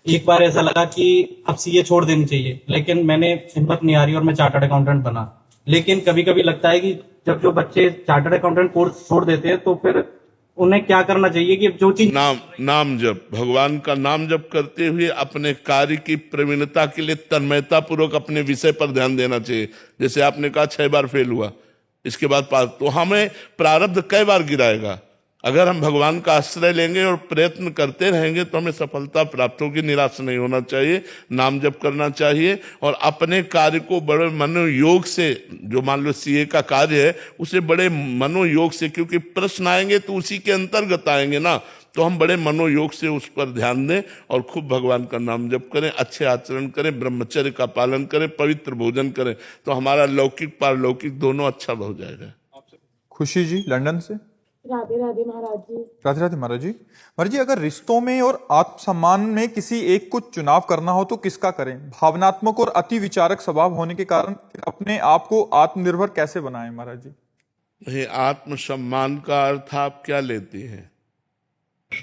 एक बार ऐसा लगा कि अब सीए छोड़ देनी चाहिए, लेकिन मैंने हिम्मत नहीं हारी और मैं चार्टर्ड अकाउंटेंट बना। लेकिन कभी कभी लगता है कि जब जो बच्चे चार्टर्ड अकाउंटेंट कोर्स छोड़ देते हैं तो फिर उन्हें क्या करना चाहिए कि जो चीज नाम जप, भगवान का नाम जप करते हुए अपने कार्य की प्रवीणता के लिए तन्मयता पूर्वक अपने विषय पर ध्यान देना चाहिए। जैसे आपने कहा 6 बार फेल हुआ, इसके बाद पास, तो हमें प्रारब्ध कई बार गिराएगा। अगर हम भगवान का आश्रय लेंगे और प्रयत्न करते रहेंगे तो हमें सफलता प्राप्त होगी। निराश नहीं होना चाहिए, नाम जप करना चाहिए और अपने कार्य को बड़े मनोयोग से, जो मान लो सीए का कार्य है उसे बड़े मनोयोग से, क्योंकि प्रश्न आएंगे तो उसी के अंतर्गत आएंगे ना, तो हम बड़े मनोयोग से उस पर ध्यान दें और खूब भगवान का नाम जप करें, अच्छे आचरण करें, ब्रह्मचर्य का पालन करें, पवित्र भोजन करें, तो हमारा लौकिक पारलौकिक दोनों अच्छा हो जाएगा। खुशी जी लंदन से। राधे राधे महाराज जी। राधे राधे महाराज जी। महाराज जी, अगर रिश्तों में और आत्मसम्मान में किसी एक को चुनाव करना हो तो किसका करें? भावनात्मक और अति विचारक स्वभाव होने के कारण अपने आप को आत्मनिर्भर कैसे बनाएं महाराज जी? आत्मसम्मान का अर्थ आप क्या लेते हैं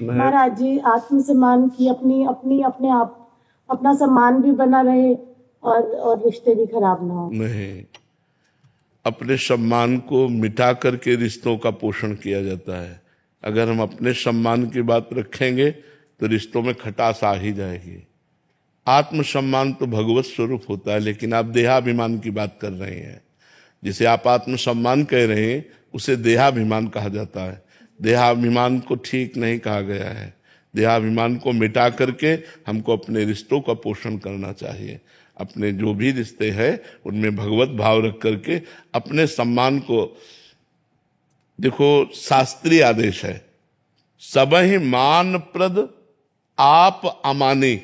महाराज जी? आत्मसम्मान की अपने आप अपना सम्मान भी बना रहे और रिश्ते भी खराब ना हो। नहीं, अपने सम्मान को मिटा करके रिश्तों का पोषण किया जाता है। अगर हम अपने सम्मान की बात रखेंगे तो रिश्तों में खटास आ ही जाएगी। आत्मसम्मान तो भगवत स्वरूप होता है, लेकिन आप देहाभिमान की बात कर रहे हैं। जिसे आप आत्मसम्मान कह रहे हैं उसे देहाभिमान कहा जाता है। देहाभिमान को ठीक नहीं कहा गया है। देहाभिमान को मिटा करके हमको अपने रिश्तों का पोषण करना चाहिए। अपने जो भी रिश्ते हैं उनमें भगवत भाव रख करके अपने सम्मान को, देखो शास्त्रीय आदेश है, सबहि मान प्रद आप अमानी।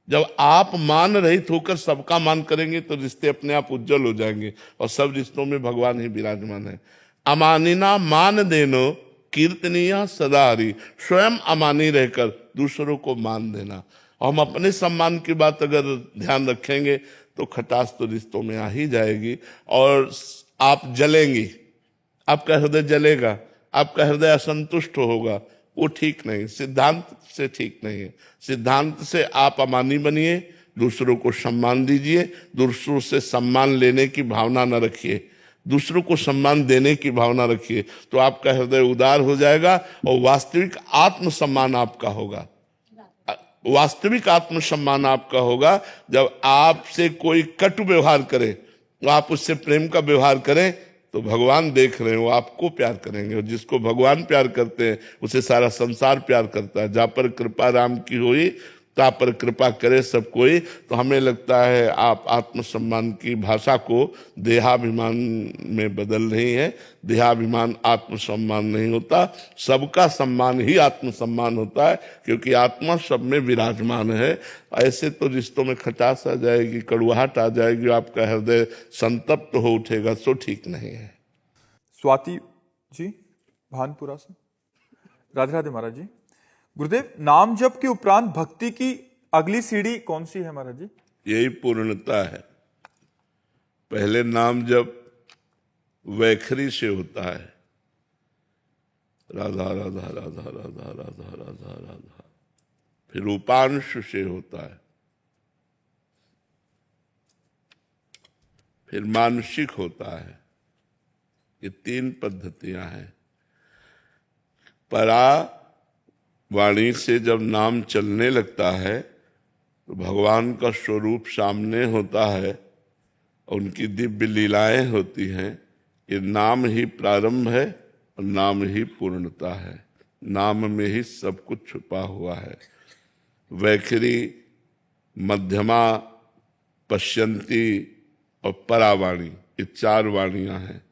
जब आप मान रहित होकर सबका मान करेंगे तो रिश्ते अपने आप उज्जवल हो जाएंगे और सब रिश्तों में भगवान ही विराजमान है। अमानिना मान देनो कीर्तनीय सदा हरि। स्वयं अमानी रहकर दूसरों को मान देना। और हम अपने सम्मान की बात अगर ध्यान रखेंगे तो खटास तो रिश्तों में आ ही जाएगी और आप जलेंगी, आपका हृदय जलेगा, आपका हृदय असंतुष्ट होगा। वो ठीक नहीं, सिद्धांत से ठीक नहीं है। सिद्धांत से आप अमानी बनिए, दूसरों को सम्मान दीजिए, दूसरों से सम्मान लेने की भावना न रखिए, दूसरों को सम्मान देने की भावना रखिए, तो आपका हृदय उदार हो जाएगा और वास्तविक आत्मसम्मान आपका होगा। वास्तविक आत्मसम्मान आपका होगा जब आपसे कोई कटु व्यवहार करे तो आप उससे प्रेम का व्यवहार करें तो भगवान देख रहे हैं, वो आपको प्यार करेंगे। और जिसको भगवान प्यार करते हैं उसे सारा संसार प्यार करता है। जा पर कृपा राम की होई ता पर कृपा करे सब कोई। तो हमें लगता है आप आत्मसम्मान की भाषा को देहाभिमान में बदल रही है। देहाभिमान आत्मसम्मान नहीं होता, सबका सम्मान ही आत्मसम्मान होता है, क्योंकि आत्मा सब में विराजमान है। ऐसे तो रिश्तों में खटास आ जाएगी, कड़ुआहट आ जाएगी, आपका हृदय संतप्त हो उठेगा, सो ठीक नहीं है। स्वाति जी भानपुरा से। राधे राधे महाराज जी। गुरुदेव, नाम जप के उपरांत भक्ति की अगली सीढ़ी कौन सी है महाराज जी? यही पूर्णता है। पहले नाम जप वैखरी से होता है, राधा राधा राधा राधा राधा राधा राधा, फिर उपांश से होता है, फिर मानसिक होता है। ये 3 पद्धतियां हैं। परा वाणी से जब नाम चलने लगता है तो भगवान का स्वरूप सामने होता है, उनकी दिव्य लीलाएं होती हैं। ये नाम ही प्रारंभ है और नाम ही पूर्णता है। नाम में ही सब कुछ छुपा हुआ है। वैखरी, मध्यमा, पश्यंती और परावाणी, ये 4 वाणियां हैं।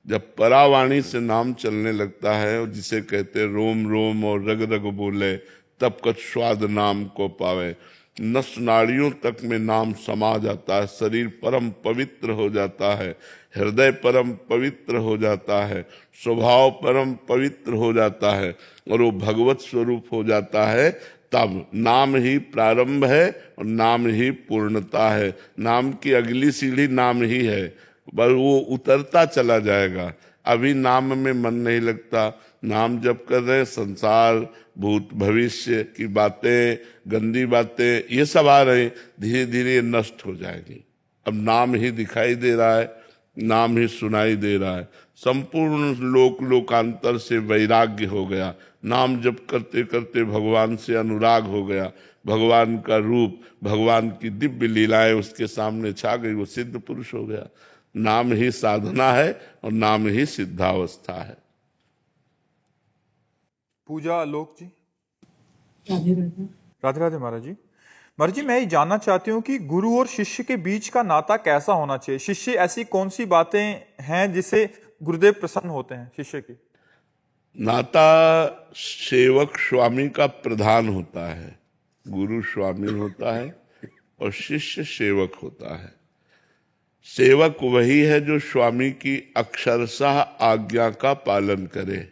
जब परावाणी से नाम चलने लगता है और जिसे कहते रोम रोम और रग रग बोले, तब कछ स्वाद नाम को पावे। नस नाड़ियों तक में नाम समा जाता है, शरीर परम पवित्र हो जाता है, हृदय परम पवित्र हो जाता है, स्वभाव परम पवित्र हो जाता है और वो भगवत स्वरूप हो जाता है। तब नाम ही प्रारंभ है और नाम ही पूर्णता है। नाम की अगली सीढ़ी नाम ही है, बस वो उतरता चला जाएगा। अभी नाम में मन नहीं लगता, नाम जब कर रहे हैं संसार, भूत भविष्य की बातें, गंदी बातें, ये सब आ रहे, धीरे धीरे नष्ट हो जाएगी। अब नाम ही दिखाई दे रहा है, नाम ही सुनाई दे रहा है। संपूर्ण लोकांतर से वैराग्य हो गया। नाम जप करते करते भगवान से अनुराग हो गया। भगवान का रूप, भगवान की दिव्य लीलाएं उसके सामने छा गई, वो सिद्ध पुरुष हो गया। नाम ही साधना है और नाम ही सिद्धावस्था है। पूजा आलोक जी। राधे राधे। राधे राधे महाराज जी। महाराज जी, मैं ये जानना चाहती हूँ कि गुरु और शिष्य के बीच का नाता कैसा होना चाहिए? शिष्य ऐसी कौन सी बातें हैं जिससे गुरुदेव प्रसन्न होते हैं शिष्य की? नाता सेवक स्वामी का प्रधान होता है। गुरु स्वामी होता है और शिष्य सेवक होता है। सेवक वही है जो स्वामी की अक्षरशः आज्ञा का पालन करे,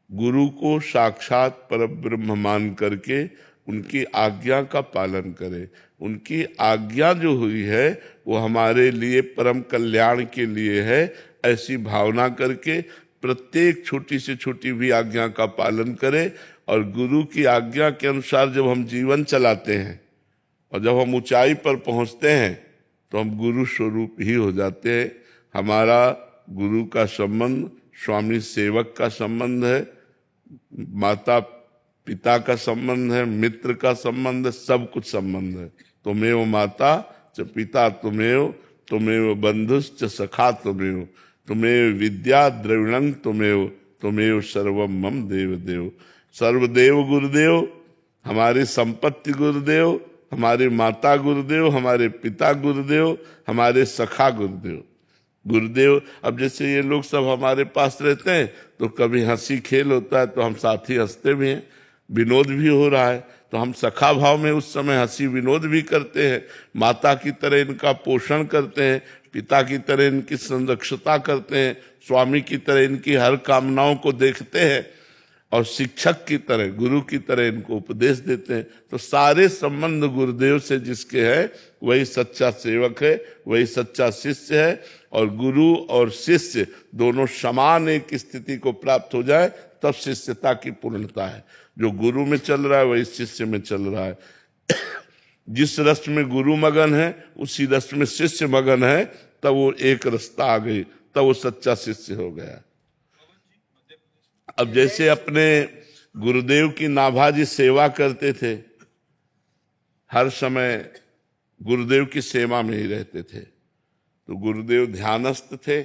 गुरु को साक्षात परब्रह्म मान करके उनकी आज्ञा का पालन करे। उनकी आज्ञा जो हुई है वो हमारे लिए परम कल्याण के लिए है, ऐसी भावना करके प्रत्येक छोटी से छोटी भी आज्ञा का पालन करे। और गुरु की आज्ञा के अनुसार जब हम जीवन चलाते हैं और जब हम ऊंचाई पर पहुंचते हैं तो हम गुरु स्वरूप ही हो जाते हैं। हमारा गुरु का संबंध स्वामी सेवक का संबंध है, माता पिता का संबंध है, मित्र का संबंध है, सब कुछ संबंध है। तुम्हें माता च पिता तुम्हें बंधुश्च सखा तुम्हें। तुम्हें विद्या द्रविणं तुम्हें सर्वम मम देव देव। सर्वदेव गुरुदेव, हमारी संपत्ति गुरुदेव, हमारे माता गुरुदेव, हमारे पिता गुरुदेव, हमारे सखा गुरुदेव। गुरुदेव, अब जैसे ये लोग सब हमारे पास रहते हैं तो कभी हंसी खेल होता है तो हम साथी हंसते भी हैं, विनोद भी हो रहा है तो हम सखा भाव में उस समय हंसी विनोद भी करते हैं। माता की तरह इनका पोषण करते हैं, पिता की तरह इनकी संरक्षता करते हैं, स्वामी की तरह इनकी हर कामनाओं को देखते हैं और शिक्षक की तरह, गुरु की तरह इनको उपदेश देते हैं। तो सारे संबंध गुरुदेव से जिसके हैं वही सच्चा सेवक है, वही सच्चा शिष्य है। और गुरु और शिष्य दोनों समान एक स्थिति को प्राप्त हो जाए तब शिष्यता की पूर्णता है। जो गुरु में चल रहा है वही शिष्य में चल रहा है। जिस रस में गुरु मगन है उसी रस में शिष्य मगन है, तब वो एक रस्ता आ गई, तब वो सच्चा शिष्य हो गया। अब जैसे अपने गुरुदेव की नाभाजी सेवा करते थे, हर समय गुरुदेव की सेवा में ही रहते थे, तो गुरुदेव ध्यानस्थ थे,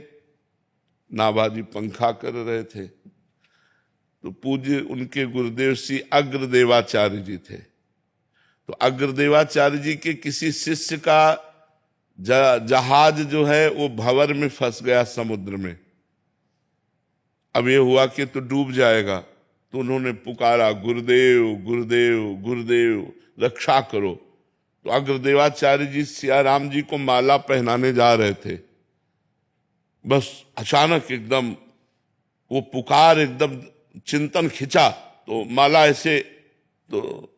नाभाजी पंखा कर रहे थे, तो पूज्य उनके गुरुदेव श्री अग्रदेवाचार्य जी थे। तो अग्रदेवाचार्य जी के किसी शिष्य का जहाज जो है वो भंवर में फंस गया समुद्र में। अब ये हुआ कि तो डूब जाएगा, तो उन्होंने पुकारा, गुरुदेव गुरुदेव गुरुदेव रक्षा करो। तो अग्रदेवाचार्य जी सियाराम जी को माला पहनाने जा रहे थे, बस अचानक एकदम वो पुकार, एकदम चिंतन खिंचा तो माला ऐसे, तो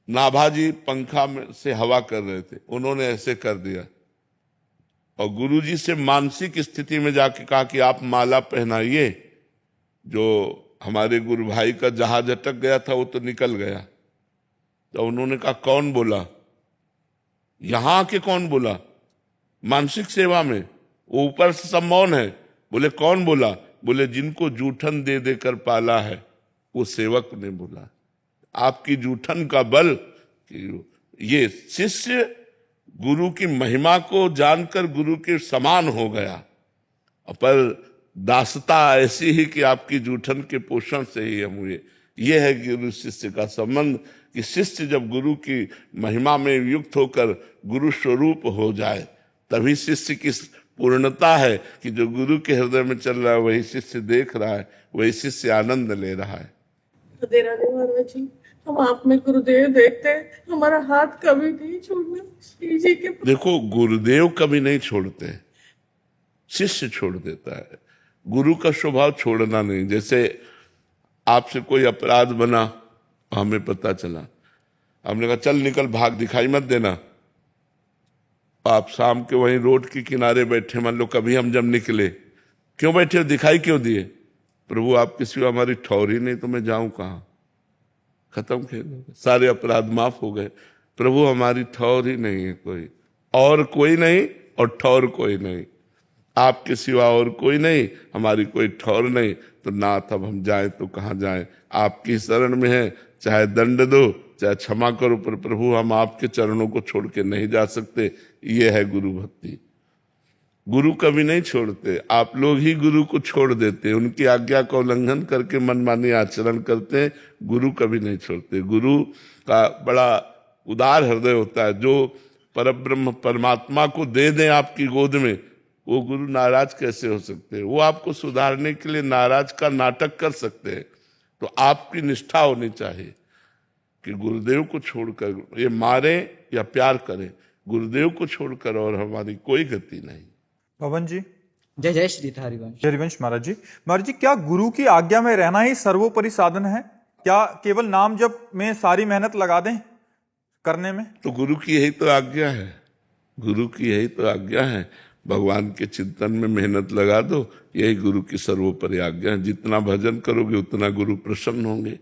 नाभाजी पंखा में से हवा कर रहे थे, उन्होंने ऐसे कर दिया और गुरुजी से मानसिक स्थिति में जाके कहा कि आप माला पहनाइए। जो हमारे गुरु भाई का जहाज अटक गया था वो तो निकल गया। तो उन्होंने कहा कौन बोला? यहां के कौन बोला? मानसिक सेवा में वो ऊपर से सब मौन है। बोले कौन बोला? बोले जिनको जूठन दे देकर पाला है वो सेवक ने बोला। आपकी जूठन का बल, ये शिष्य गुरु की महिमा को जानकर गुरु के समान हो गया, पर दासता ऐसी ही कि आपकी जूठन के पोषण से ही हम हुए। ये है गुरु शिष्य का संबंध कि शिष्य जब गुरु की महिमा में युक्त होकर गुरु स्वरूप हो जाए तभी शिष्य की पूर्णता है कि जो गुरु के हृदय में चल रहा है वही शिष्य देख रहा है, वही शिष्य आनंद ले रहा है। जी, हम आप में गुरुदेव देखते हैं, हमारा हाथ कभी नहीं छोड़ना जी के। देखो, गुरुदेव कभी नहीं छोड़ते, शिष्य छोड़ देता है। गुरु का स्वभाव छोड़ना नहीं। जैसे आपसे कोई अपराध बना, हमें पता चला, हमने कहा चल निकल भाग, दिखाई मत देना। आप शाम के वहीं रोड के किनारे बैठे, मान लो कभी हम जब निकले, क्यों बैठे हो, दिखाई क्यों दिए? प्रभु आपके सिवा हमारी ठौर ही नहीं, तो मैं जाऊं कहां? खत्म खेल, सारे अपराध माफ हो गए। प्रभु हमारी ठौर ही नहीं है कोई, और कोई नहीं और ठौर कोई नहीं, आपके सिवा और कोई नहीं, हमारी कोई ठौर नहीं। तो नाथ अब हम जाएं तो कहाँ जाएं? आपकी शरण में है, चाहे दंड दो चाहे क्षमा करो, पर प्रभु हम आपके चरणों को छोड़ के नहीं जा सकते। ये है गुरु भक्ति। गुरु कभी नहीं छोड़ते, आप लोग ही गुरु को छोड़ देते, उनकी आज्ञा का उल्लंघन करके मनमानी आचरण करते हैं। गुरु कभी नहीं छोड़ते। गुरु का बड़ा उदार हृदय होता है। जो परब्रह्म परमात्मा को दे दें आपकी गोद में, वो गुरु नाराज कैसे हो सकते हैं? वो आपको सुधारने के लिए नाराज का नाटक कर सकते हैं। तो आपकी निष्ठा होनी चाहिए कि गुरुदेव को छोड़कर ये मारे या प्यार करें, गुरुदेव को छोड़कर और हमारी कोई गति नहीं। पवन जी, जय जय श्री हरिवंश। हरिवंश महाराज जी, क्या गुरु की आज्ञा में रहना ही सर्वोपरि साधन है? क्या केवल नाम जप में सारी मेहनत लगा दें करने में? तो गुरु की यही तो आज्ञा है, गुरु की यही तो आज्ञा है। भगवान के चिंतन में मेहनत लगा दो, यही गुरु की सर्वोपरि आज्ञा है। जितना भजन करोगे उतना गुरु प्रसन्न होंगे,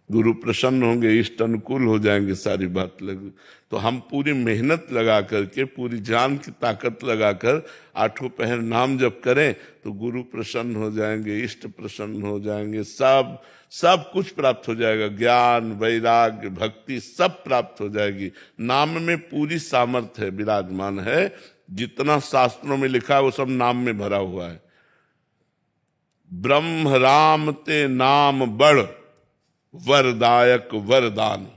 गुरु प्रसन्न होंगे, इष्ट अनुकूल हो जाएंगे, सारी बात लगे। तो हम पूरी मेहनत लगा करके, पूरी जान की ताकत लगाकर आठों पहर नाम जप करें तो गुरु प्रसन्न हो जाएंगे, इष्ट प्रसन्न हो जाएंगे, सब कुछ प्राप्त हो जाएगा। ज्ञान, वैराग्य, भक्ति सब प्राप्त हो जाएगी। नाम में पूरी सामर्थ्य है, विराजमान है। जितना शास्त्रों में लिखा है वो सब नाम में भरा हुआ है। ब्रह्म राम ते नाम बड़ वरदायक वरदान।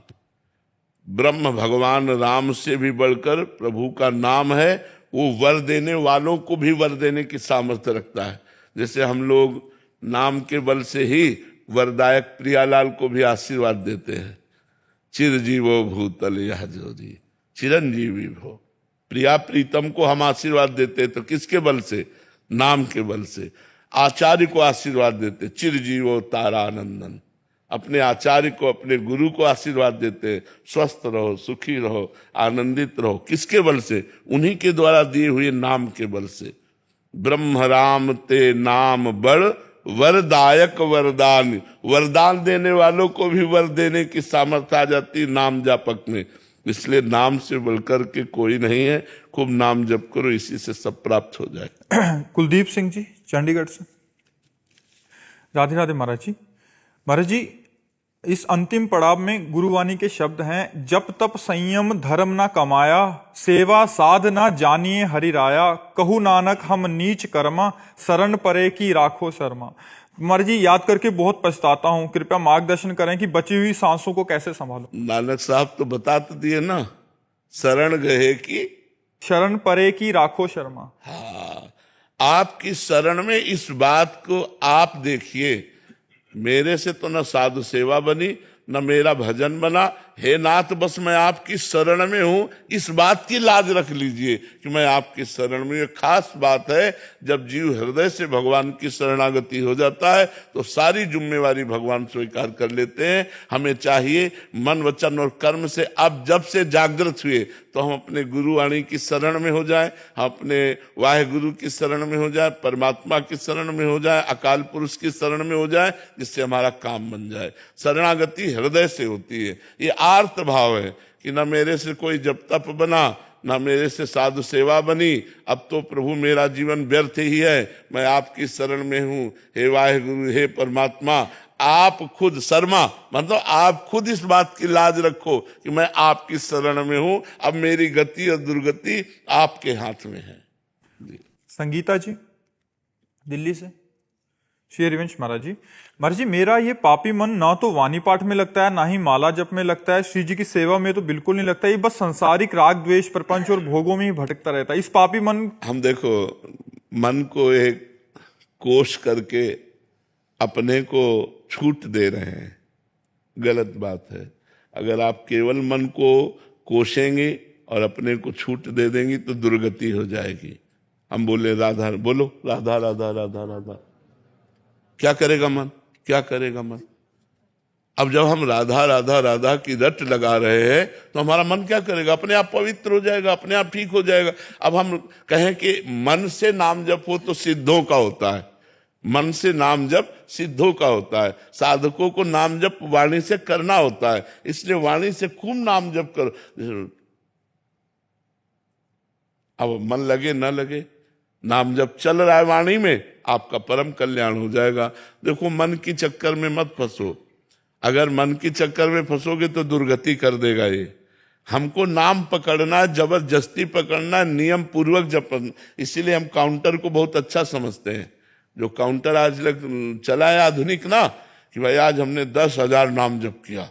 ब्रह्म भगवान राम से भी बढ़कर प्रभु का नाम है। वो वर देने वालों को भी वर देने की सामर्थ्य रखता है। जैसे हम लोग नाम के बल से ही वरदायक प्रियालाल को भी आशीर्वाद देते हैं, चिरजीवो भूतल यह जोरी चिरंजीवी भो। प्रिया प्रीतम को हम आशीर्वाद देते हैं तो किसके बल से? नाम के बल से। आचार्य को आशीर्वाद देते, चिरजीवो तारानंदन। अपने आचार्य को, अपने गुरु को आशीर्वाद देते हैं, स्वस्थ रहो, सुखी रहो, आनंदित रहो। किसके बल से? उन्हीं के द्वारा दिए हुए नाम के बल से। ब्रह्म राम ते नाम बड़ वरदायक वरदान। वरदान देने वालों को भी वर देने की सामर्थ्य आ जाती नाम जापक में। इसलिए नाम से बढ़कर के कोई नहीं है। खूब नाम जप करो, इसी से सब प्राप्त हो जाए। कुलदीप सिंह जी चंडीगढ़ से। राधे राधे महाराज जी। महाराज जी, इस अंतिम पड़ाव में गुरुवाणी के शब्द हैं, जप तप संयम धर्म ना कमाया, सेवा साध ना जानिए हरि राया, कहू नानक हम नीच कर्मा, शरण परे की राखो शर्मा। महाराज जी, याद करके बहुत पछताता हूं, कृपया मार्गदर्शन करें कि बची हुई सांसों को कैसे संभालूं। नानक साहब तो बता तो दिए ना, शरण गए की शरण परे की राखो शर्मा। हाँ, आपकी शरण में इस बात को आप देखिए। मेरे से तो न साधु सेवा बनी, न मेरा भजन बना। हे नाथ, बस मैं आपकी शरण में हूं, इस बात की लाज रख लीजिए कि मैं आपकी शरण में। ये खास बात है, जब जीव हृदय से भगवान की शरणागति हो जाता है तो सारी जिम्मेवारी भगवान स्वीकार कर लेते हैं। हमें चाहिए मन वचन और कर्म से, अब जब से जागृत हुए तो हम अपने गुरुवाणी की शरण में हो जाए, हम अपने वाहे गुरु की शरण में हो जाए, परमात्मा की शरण में हो जाए, अकाल पुरुष की शरण में हो जाए, जिससे हमारा काम बन जाए। शरणागति हृदय से होती है। ये आर्त भाव है कि न मेरे से कोई जप तप बना, न मेरे से साधु सेवा बनी, अब तो प्रभु मेरा जीवन व्यर्थ ही है, मैं आपकी शरण में हूं। हे वाहे गुरु, हे परमात्मा, आप खुद शर्मा, मतलब आप खुद इस बात की लाज रखो कि मैं आपकी शरण में हूं। अब मेरी गति और दुर्गति आपके हाथ में है। संगीता जी दिल्ली से। श्री हरिवंश महाराज जी। महाराज जी, मेरा ये पापी मन ना तो वाणी पाठ में लगता है, ना ही माला जप में लगता है, श्री जी की सेवा में तो बिल्कुल नहीं लगता है। ये बस संसारिक राग द्वेष प्रपंच और भोगों में ही भटकता रहता है। इस पापी मन, हम देखो, मन को एक कोष करके अपने को छूट दे रहे हैं, गलत बात है। अगर आप केवल मन को कोसेंगे और अपने को छूट दे देंगी तो दुर्गति हो जाएगी। हम बोले राधा, बोलो राधा राधा राधा राधा, क्या करेगा मन? क्या करेगा मन? अब जब हम राधा राधा राधा की रट लगा रहे हैं तो हमारा मन क्या करेगा? अपने आप पवित्र हो जाएगा, अपने आप ठीक हो जाएगा। अब हम कहें कि मन से नाम जप हो तो सिद्धों का होता है, मन से नाम जप सिद्धों का होता है। साधकों को नाम जप वाणी से करना होता है, इसलिए वाणी से खूब नाम जप करो। अब मन लगे न लगे, नाम जप चल रहा है वाणी में, आपका परम कल्याण हो जाएगा। देखो, मन की चक्कर में मत फंसो। अगर मन की चक्कर में फंसोगे तो दुर्गति कर देगा ये। हमको नाम पकड़ना, जबरदस्ती पकड़ना, नियम पूर्वक जपना। इसीलिए हम काउंटर को बहुत अच्छा समझते हैं। जो काउंटर आज लग चला है आधुनिक ना, कि भाई आज हमने 10,000 नाम जप किया,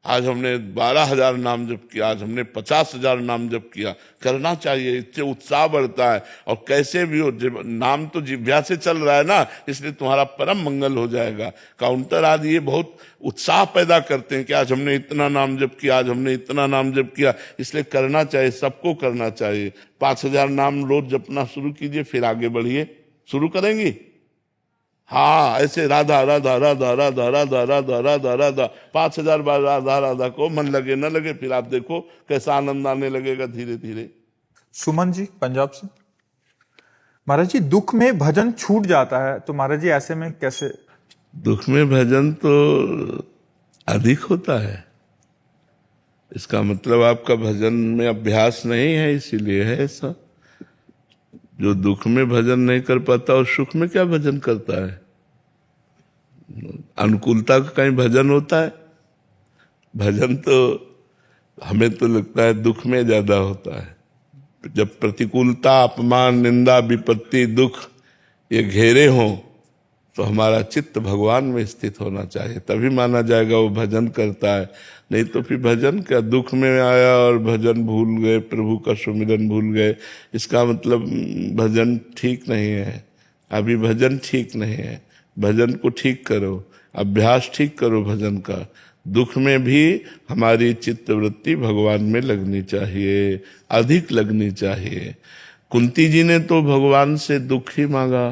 आज हमने 12,000 नाम जप किया, आज हमने 50,000 नाम जप किया। करना चाहिए, इससे उत्साह बढ़ता है। और कैसे भी हो, नाम तो जिह्वा से चल रहा है ना, इसलिए तुम्हारा परम मंगल हो जाएगा। काउंटर आदि ये बहुत उत्साह पैदा करते हैं कि आज हमने इतना नाम जप किया, आज हमने इतना नाम जप किया। इसलिए करना चाहिए, सबको करना चाहिए। 5,000 नाम रोज जपना शुरू कीजिए, फिर आगे बढ़िए। शुरू करेंगी? हाँ, ऐसे राधा राधा राधा राधा राधा राधा राधा राधा 5,000 बार राधा राधा को मन लगे न लगे, फिर आप देखो कैसा आनंद आने लगेगा धीरे धीरे। सुमन जी पंजाब से। महाराज जी, दुख में भजन छूट जाता है तो महाराज जी ऐसे में कैसे? दुख में भजन तो अधिक होता है, इसका मतलब आपका भजन में अभ्यास नहीं है, इसीलिए है ऐसा। जो दुख में भजन नहीं कर पाता और सुख में क्या भजन करता है? अनुकूलता का कहीं भजन होता है? भजन तो हमें तो लगता है दुख में ज्यादा होता है। जब प्रतिकूलता, अपमान, निंदा, विपत्ति, दुख ये घेरे हों तो हमारा चित्त भगवान में स्थित होना चाहिए, तभी माना जाएगा वो भजन करता है। नहीं तो फिर भजन क्या, दुख में आया और भजन भूल गए, प्रभु का सुमिरन भूल गए, इसका मतलब भजन ठीक नहीं है। अभी भजन ठीक नहीं है, भजन को ठीक करो, अभ्यास ठीक करो भजन का। दुख में भी हमारी चित्तवृत्ति भगवान में लगनी चाहिए, अधिक लगनी चाहिए। कुंती जी ने तो भगवान से दुख ही मांगा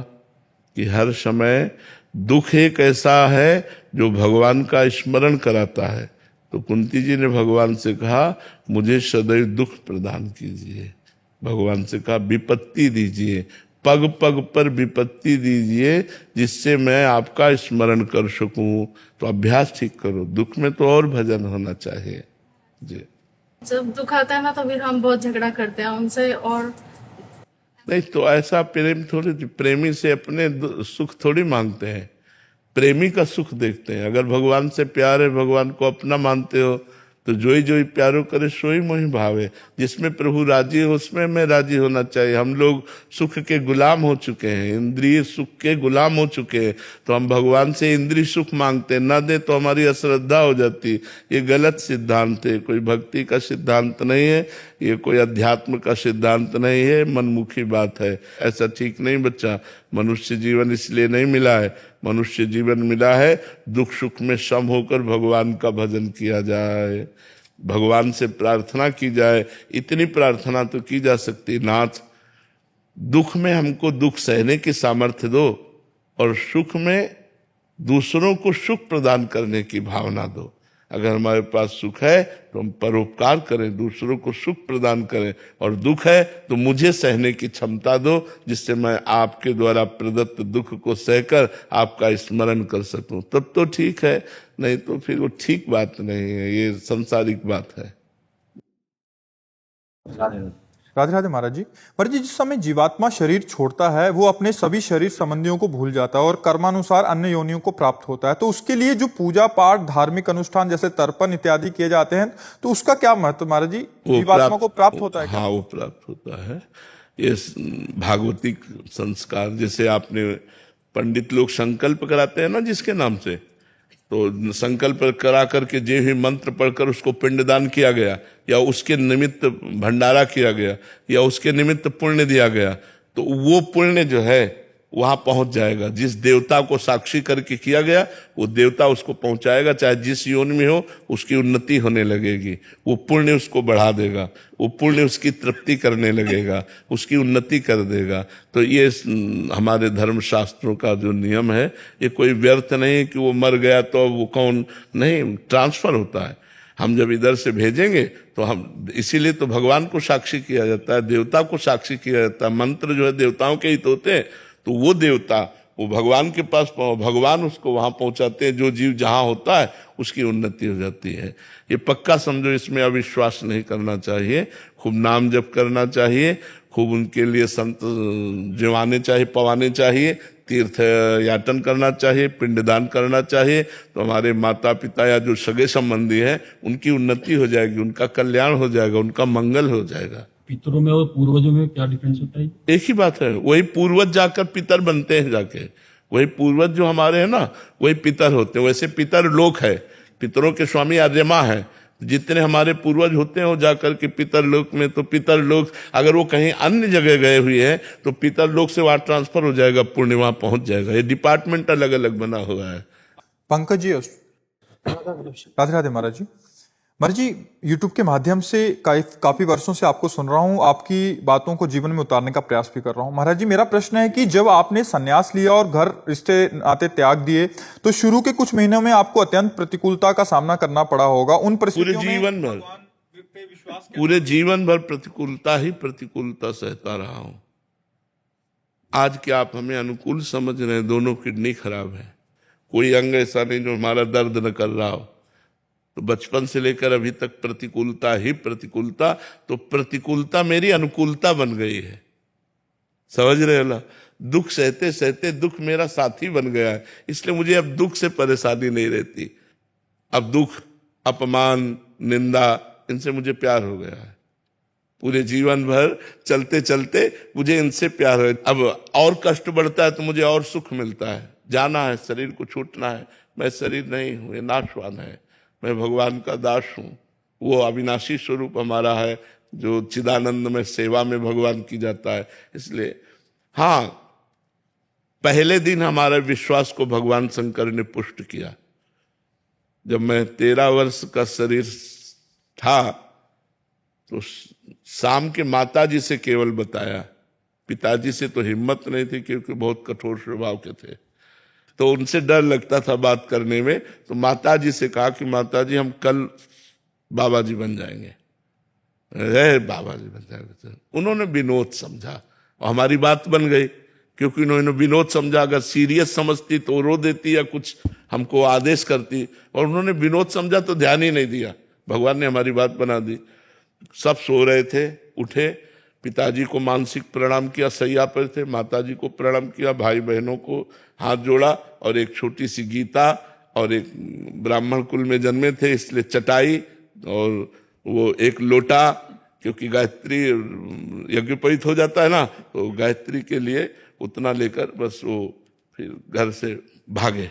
कि हर समय दुख एक ऐसा है जो भगवान का स्मरण कराता है। तो कुंती जी ने भगवान से कहा मुझे सदैव दुख प्रदान कीजिए, भगवान से कहा विपत्ति दीजिए, पग पग पर विपत्ति दीजिए, जिससे मैं आपका स्मरण कर सकूं। तो अभ्यास ठीक करो, दुख में तो और भजन होना चाहिए जी। जब दुख आता है ना तो फिर हम बहुत झगड़ा करते हैं उनसे, और नहीं तो ऐसा प्रेम थोड़ी, प्रेमी से अपने सुख थोड़ी मांगते हैं, प्रेमी का सुख देखते हैं। अगर भगवान से प्यार है, भगवान को अपना मानते हो, तो जोई जोई प्यारो करे सोई मोहि भावे। जिसमें प्रभु राजी हो उसमें मैं राजी होना चाहिए। हम लोग सुख के गुलाम हो चुके हैं, इंद्रिय सुख के गुलाम हो चुके हैं, तो हम भगवान से इंद्रिय सुख मांगते हैं, ना दे तो हमारी अश्रद्धा हो जाती। ये गलत सिद्धांत है, कोई भक्ति का सिद्धांत नहीं है, ये कोई अध्यात्म का सिद्धांत नहीं है, मनमुखी बात है। ऐसा ठीक नहीं बच्चा। मनुष्य जीवन इसलिए नहीं मिला है, मनुष्य जीवन मिला है दुख सुख में सम होकर भगवान का भजन किया जाए, भगवान से प्रार्थना की जाए। इतनी प्रार्थना तो की जा सकती, नाथ दुख में हमको दुख सहने की सामर्थ्य दो, और सुख में दूसरों को सुख प्रदान करने की भावना दो। अगर हमारे पास सुख है तो हम परोपकार करें, दूसरों को सुख प्रदान करें, और दुख है तो मुझे सहने की क्षमता दो, जिससे मैं आपके द्वारा प्रदत्त दुख को सहकर आपका स्मरण कर सकूं। तब तो ठीक है, नहीं तो फिर वो ठीक बात नहीं है, ये सांसारिक बात है। राधे राधे महाराज जी। महाराज जी, जिस समय जीवात्मा शरीर छोड़ता है वो अपने सभी शरीर संबंधियों को भूल जाता है और कर्मानुसार अन्य योनियों को प्राप्त होता है, तो उसके लिए जो पूजा पाठ धार्मिक अनुष्ठान जैसे तर्पण इत्यादि किए जाते हैं, तो उसका क्या महत्व महाराज जी? जीवात्मा को प्राप्त होता है क्या? हाँ, वो प्राप्त होता है। ये भागवतिक संस्कार, जैसे आपने पंडित लोग संकल्प कराते हैं ना जिसके नाम से, तो संकल्प करा करके जे ही मंत्र पढ़कर उसको पिंडदान किया गया, या उसके निमित्त भंडारा किया गया, या उसके निमित्त पुण्य दिया गया, तो वो पुण्य जो है वहां पहुंच जाएगा। जिस देवता को साक्षी करके किया गया वो देवता उसको पहुंचाएगा, चाहे जिस योनि में हो उसकी उन्नति होने लगेगी, वो पुण्य उसको बढ़ा देगा, वो पुण्य उसकी तृप्ति करने लगेगा, उसकी उन्नति कर देगा। तो ये हमारे धर्म शास्त्रों का जो नियम है, ये कोई व्यर्थ नहीं है कि वो मर गया तो वो कौन, नहीं, ट्रांसफर होता है। हम जब इधर से भेजेंगे तो हम, इसीलिए तो भगवान को साक्षी किया जाता है, देवता को साक्षी किया जाता है। मंत्र जो है देवताओं के हित होते हैं, तो वो देवता वो भगवान के पास, भगवान उसको वहां पहुंचाते हैं। जो जीव जहां होता है उसकी उन्नति हो जाती है। ये पक्का समझो, इसमें अविश्वास नहीं करना चाहिए। खूब नाम जप करना चाहिए, खूब उनके लिए संत जिवाने चाहिए, पवाने चाहिए, तीर्थ याटन करना चाहिए, पिंडदान करना चाहिए। तो हमारे माता पिता या जो सगे संबंधी हैं उनकी उन्नति हो जाएगी, उनका कल्याण हो जाएगा, उनका मंगल हो जाएगा। पितरों में और पूर्वजों में क्या डिफरेंस होता है? एक ही बात है, वही पूर्वज जाकर पितर बनते हैं, जाके वही पूर्वज जो हमारे हैं ना वही पितर होते हैं। वैसे पितर लोक है, पितरों के स्वामी आर्यमा है, जितने हमारे पूर्वज होते हैं वो जाकर के पितर लोक में, तो पितर लोक अगर वो कहीं अन्य जगह गए हुए हैं तो पितर लोक से वहां ट्रांसफर हो जाएगा, पुण्य वहां पहुंच जाएगा। ये डिपार्टमेंट अलग अलग बना हुआ है। पंकज जी, राधे राधे महाराज जी। महाराज जी, यूट्यूब के माध्यम से काफी वर्षों से आपको सुन रहा हूँ, आपकी बातों को जीवन में उतारने का प्रयास भी कर रहा हूँ। महाराज जी, मेरा प्रश्न है कि जब आपने संन्यास लिया और घर रिश्ते नाते त्याग दिए, तो शुरू के कुछ महीनों में आपको अत्यंत प्रतिकूलता का सामना करना पड़ा होगा। उन परिस्थितियों में पूरे जीवन भर प्रतिकूलता ही प्रतिकूलता सहता रहा हूं। आज क्या आप हमें अनुकूल समझ रहे हैं? दोनों किडनी खराब है, कोई अंग ऐसा नहीं जो हमारा दर्द न कर रहा हो। तो बचपन से लेकर अभी तक प्रतिकूलता ही प्रतिकूलता, तो प्रतिकूलता मेरी अनुकूलता बन गई है, समझ रहे हो ना? दुख सहते सहते दुख मेरा साथी बन गया है, इसलिए मुझे अब दुख से परेशानी नहीं रहती। अब दुख, अपमान, निंदा, इनसे मुझे प्यार हो गया है। पूरे जीवन भर चलते चलते मुझे इनसे प्यार हो। अब और कष्ट बढ़ता है तो मुझे और सुख मिलता है। जाना है, शरीर को छूटना है। मैं शरीर नहीं हूं, ये नाशवान है, मैं भगवान का दास हूं। वो अविनाशी स्वरूप हमारा है जो चिदानंद में सेवा में भगवान की जाता है। इसलिए हाँ, पहले दिन हमारे विश्वास को भगवान शंकर ने पुष्ट किया। जब मैं 13 वर्ष का शरीर था तो शाम के माताजी से केवल बताया, पिताजी से तो हिम्मत नहीं थी क्योंकि बहुत कठोर स्वभाव के थे, तो उनसे डर लगता था बात करने में। तो माताजी से कहा कि माताजी हम कल बाबा जी बन जाएंगे। बाबा जी बन जाएंगे। उन्होंने विनोद समझा और हमारी बात बन गई, क्योंकि उन्होंने विनोद समझा। अगर सीरियस समझती तो रो देती या कुछ हमको आदेश करती, और उन्होंने विनोद समझा तो ध्यान ही नहीं दिया। भगवान ने हमारी बात बना दी। सब सो रहे थे, उठे, पिताजी को मानसिक प्रणाम किया, सैया पर थे, माताजी को प्रणाम किया, भाई बहनों को हाथ जोड़ा, और एक छोटी सी गीता, और एक ब्राह्मण कुल में जन्मे थे इसलिए चटाई, और वो एक लोटा, क्योंकि गायत्री यज्ञोपवीत हो जाता है ना, तो गायत्री के लिए उतना लेकर बस वो फिर घर से भागे।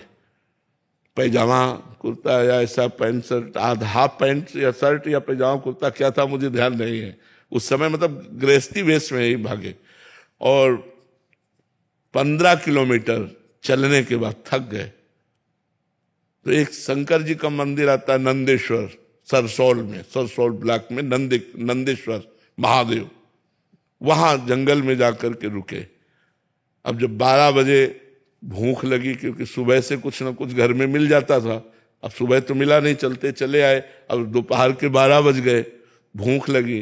पैजामा कुर्ता या ऐसा पैंट शर्ट, हाफ पैंट या शर्ट या पैजामा कुर्ता क्या था मुझे ध्यान नहीं है उस समय, मतलब गृहस्थी वेश में ही भागे। और 15 किलोमीटर चलने के बाद थक गए। तो एक शंकर जी का मंदिर आता है नंदेश्वर, सरसौल में, सरसौल ब्लॉक में नंदेश्वर महादेव, वहां जंगल में जाकर के रुके। अब जब 12 बजे भूख लगी, क्योंकि सुबह से कुछ ना कुछ घर में मिल जाता था, अब सुबह तो मिला नहीं, चलते चले आए। अब दोपहर के 12 बज गए, भूख लगी।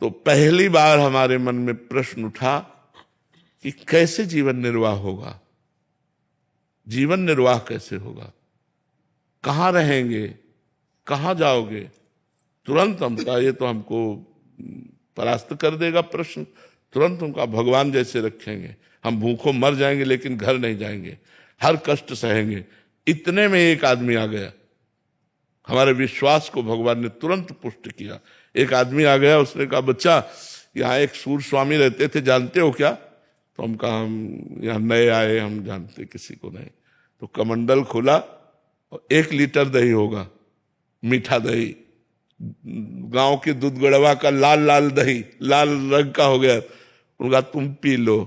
तो पहली बार हमारे मन में प्रश्न उठा कि कैसे जीवन निर्वाह होगा, जीवन निर्वाह कैसे होगा, कहाँ रहेंगे, कहाँ जाओगे। तुरंत हम कहा ये तो हमको परास्त कर देगा प्रश्न। तुरंत उनका भगवान जैसे रखेंगे, हम भूखों मर जाएंगे लेकिन घर नहीं जाएंगे, हर कष्ट सहेंगे। इतने में एक आदमी आ गया, हमारे विश्वास को भगवान ने तुरंत पुष्ट किया। एक आदमी आ गया, उसने कहा बच्चा यहाँ एक सूर स्वामी रहते थे, जानते हो क्या? तो हम कहा हम यहाँ नए आए, हम जानते किसी को नहीं। तो कमंडल खोला और 1 लीटर दही होगा, मीठा दही, गांव के दूध गड़वा का लाल लाल दही, लाल रंग का हो गया। उनका तुम पी लो,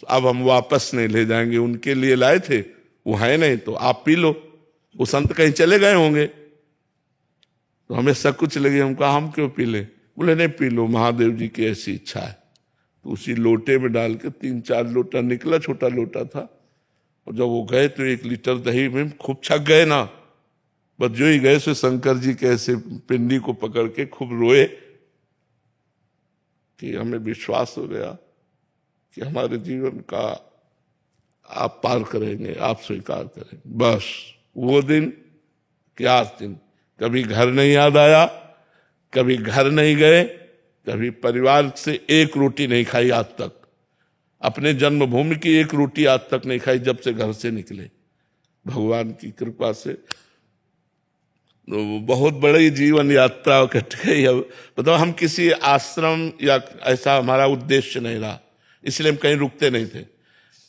अब हम वापस नहीं ले जाएंगे, उनके लिए लाए थे, वो है नहीं तो आप पी लो, वो संत कहीं चले गए होंगे। तो हमें सब कुछ लगे, हम कहा हम क्यों पी ले? बोले नहीं पी लो, महादेव जी की ऐसी इच्छा है। तो उसी लोटे में डाल के 3-4 लोटा निकला, छोटा लोटा था। और जब वो गए तो 1 लीटर दही में खूब छक गए ना, बस जो ही गए सो शंकर जी के ऐसे पिंडी को पकड़ के खूब रोए कि हमें विश्वास हो गया कि हमारे जीवन का आप पार करेंगे, आप स्वीकार करेंगे। बस वो दिन क्या दिन, कभी घर नहीं याद आया, कभी घर नहीं गए, कभी परिवार से एक रोटी नहीं खाई आज तक, अपने जन्मभूमि की एक रोटी आज तक नहीं खाई जब से घर से निकले, भगवान की कृपा से। तो बहुत बड़ी जीवन यात्रा कट गई। अब बताओ, हम किसी आश्रम या ऐसा हमारा उद्देश्य नहीं रहा, इसलिए हम कहीं रुकते नहीं थे।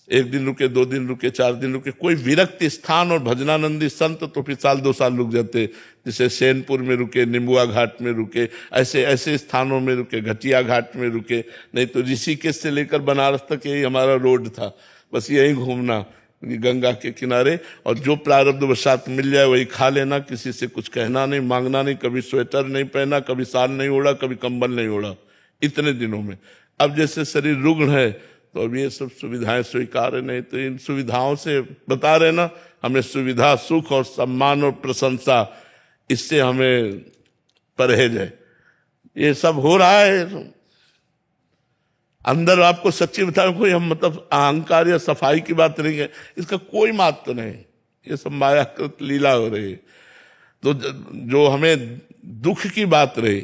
1 दिन रुके, 2 दिन रुके, 4 दिन रुके, कोई विरक्ति स्थान और भजनानंदी संत तो फिर 1-2 साल रुक जाते, जैसे सैनपुर में रुके, निम्बुआ घाट में रुके, ऐसे ऐसे स्थानों में रुके, घटिया घाट में रुके। नहीं तो ऋषिकेश से लेकर बनारस तक यही हमारा रोड था, बस यही घूमना गंगा के किनारे, और जो प्रारब्ध वशात मिल जाए वही खा लेना, किसी से कुछ कहना नहीं, मांगना नहीं, कभी स्वेटर नहीं पहना, कभी शाल नहीं ओढ़ा, कभी कंबल नहीं ओढ़ा, इतने दिनों में। अब जैसे शरीर रुग्ण है तो अब ये सब सुविधाएं स्वीकार नहीं, तो इन सुविधाओं से बता रहे ना, हमें सुविधा, सुख और सम्मान और प्रशंसा, इससे हमें परहेज है। ये सब हो रहा है अंदर। आपको सच्ची बता, कोई हम मतलब अहंकार या सफाई की बात नहीं है, इसका कोई महत्व नहीं, ये सब मायाकृत लीला हो रही है। तो जो हमें दुख की बात रही,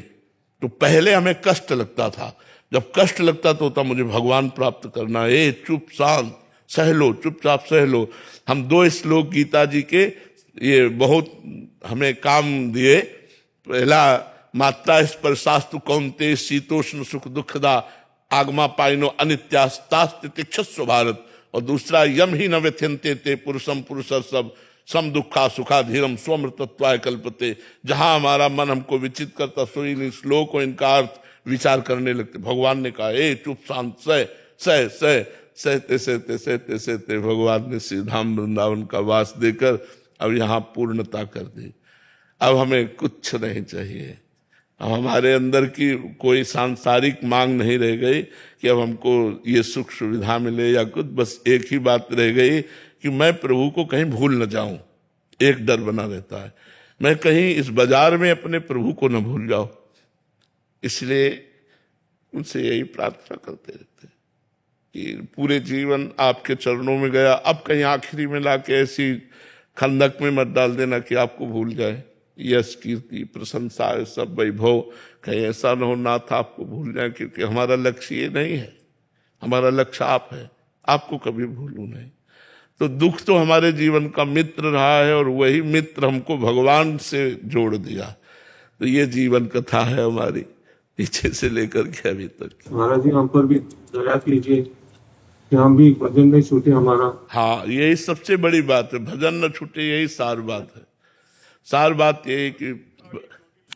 तो पहले हमें कष्ट लगता था, जब कष्ट लगता तो होता मुझे भगवान प्राप्त करना है, चुप शांत सह लो, चुपचाप सह लो। हम 2 श्लोक गीता जी के ये बहुत हमें काम दिए। पहला, मात्रा स्पर्शास्तु कौन्तेय शीतोष्ण सुख दुखदा आगमा पाइनो अनित्यास्तास्ति तिक्षस्व भारत। और दूसरा यम ही न व्यथ्यन्ते ते पुरुषम पुरुष सब सम दुखा सुखा धीरम स्वमृतत्वाय कल्पते। जहां हमारा मन हमको विचित करता सो इन श्लोक और इनका अर्थ विचार करने लगते। भगवान ने कहा ए चुप शांत सह सह सह सहते सहते सहते सहते भगवान ने श्री धाम वृंदावन का वास देकर अब यहाँ पूर्णता कर दी। अब हमें कुछ नहीं चाहिए, अब हमारे अंदर की कोई सांसारिक मांग नहीं रह गई कि अब हमको ये सुख सुविधा मिले या कुछ। बस एक ही बात रह गई कि मैं प्रभु को कहीं भूल न जाऊं। एक डर बना रहता है, मैं कहीं इस बाजार में अपने प्रभु को न भूल जाऊं। इसलिए उनसे यही प्रार्थना करते रहते कि पूरे जीवन आपके चरणों में गया, अब कहीं आखिरी में लाके ऐसी खंदक में मत डाल देना कि आपको भूल जाए। यश कीर्ति प्रशंसा सब वैभव कहीं ऐसा न हो नाथ आपको भूल जाए, क्योंकि हमारा लक्ष्य ये नहीं है, हमारा लक्ष्य आप है, आपको कभी भूलूं नहीं। तो दुख तो हमारे जीवन का मित्र रहा है और वही मित्र हमको भगवान से जोड़ दिया। तो ये जीवन कथा है हमारी पीछे से लेकर के अभी तक। महाराज जी हम पर भी दया कीजिए कि हम भी भजन नहीं छूटे हमारा। हाँ, यही सबसे बड़ी बात है, भजन न छूटे, यही सार बात है। सार बात यही कि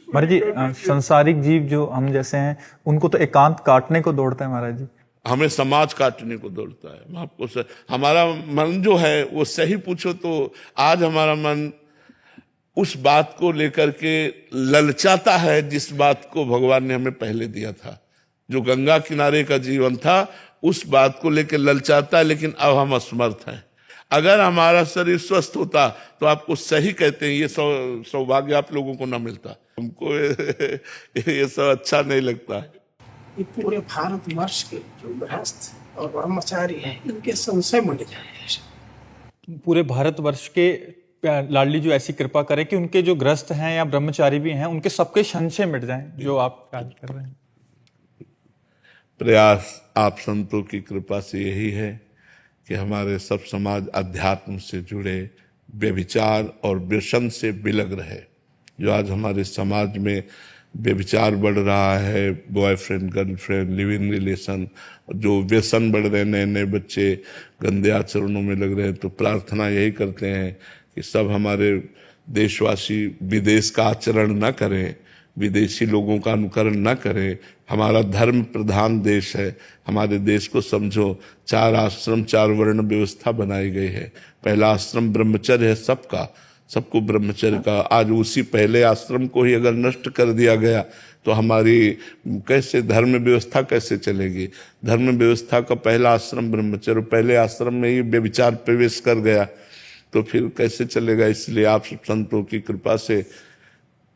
महाराज जी संसारिक जीव जो हम जैसे हैं उनको तो एकांत काटने को दौड़ता है महाराज जी, हमें समाज काटने को दौड़ता है। आपको हमारा मन जो है वो सही पूछो तो आज हमारा मन उस बात को लेकर के ललचाता है जिस बात को भगवान ने हमें पहले दिया था। जो गंगा किनारे का जीवन था उस बात को लेकर ललचाता है, लेकिन अब हम असमर्थ हैं। अगर हमारा शरीर स्वस्थ होता तो आपको सही कहते हैं, ये सौभाग्य आप लोगों को ना मिलता। हमको ये सब अच्छा नहीं लगता है। ये पूरे भारतवर्ष के जो गृहस्थ और ब्रह्मचारी हैं इनके संशय मिट जाए। पूरे भारतवर्ष के लाडली जो ऐसी कृपा करे कि उनके जो गृहस्थ हैं या ब्रह्मचारी भी हैं उनके सबके संशय मिट जाएं, जो आप कार्य कर रहे हैं। प्रयास आप संतों की कृपा से यही है कि हमारे सब समाज अध्यात्म से जुड़े, व्यभिचार और व्यसन से बिलग रहे। जो आज हमारे समाज में व्यभिचार बढ़ रहा है, boyfriend girlfriend live in relation, जो व्यसन बढ़ रहे, नए नए बच्चे गंदे आचरणों में लग रहे हैं, तो प्रार्थना यही करते हैं कि सब हमारे देशवासी विदेश का आचरण न करें, विदेशी लोगों का अनुकरण न करें। हमारा धर्म प्रधान देश है, हमारे देश को समझो। 4 आश्रम 4 वर्ण व्यवस्था बनाई गई है। पहला आश्रम ब्रह्मचर्य है सबका, सबको ब्रह्मचर्य का। आज उसी पहले आश्रम को ही अगर नष्ट कर दिया गया तो हमारी कैसे धर्म व्यवस्था कैसे चलेगी। धर्म व्यवस्था का पहला आश्रम ब्रह्मचर्य, पहले आश्रम में ही व्यभिचार प्रवेश कर गया तो फिर कैसे चलेगा। इसलिए आप सब संतों की कृपा से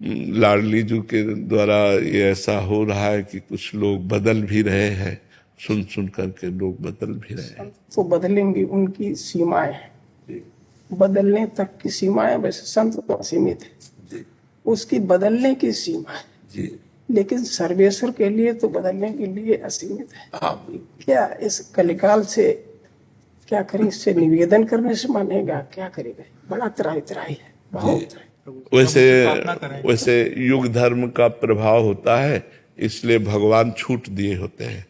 लाडली जी के द्वारा ये ऐसा हो रहा है कि कुछ लोग बदल भी रहे हैं, सुन सुन करके लोग बदल भी रहे हैं। तो बदलेंगे, उनकी सीमाएं हैं, बदलने तक की सीमाएं। वैसे संत तो असीमित है, उसकी बदलने की सीमा है, लेकिन सर्वेश्वर के लिए तो बदलने के लिए असीमित है। क्या इस कलिकाल से क्या करें, इससे निवेदन करने से मानेगा, क्या करेगा। बड़ा त्राही त्राही है, बहुत है। वैसे युग धर्म का प्रभाव होता है, इसलिए भगवान छूट दिए होते हैं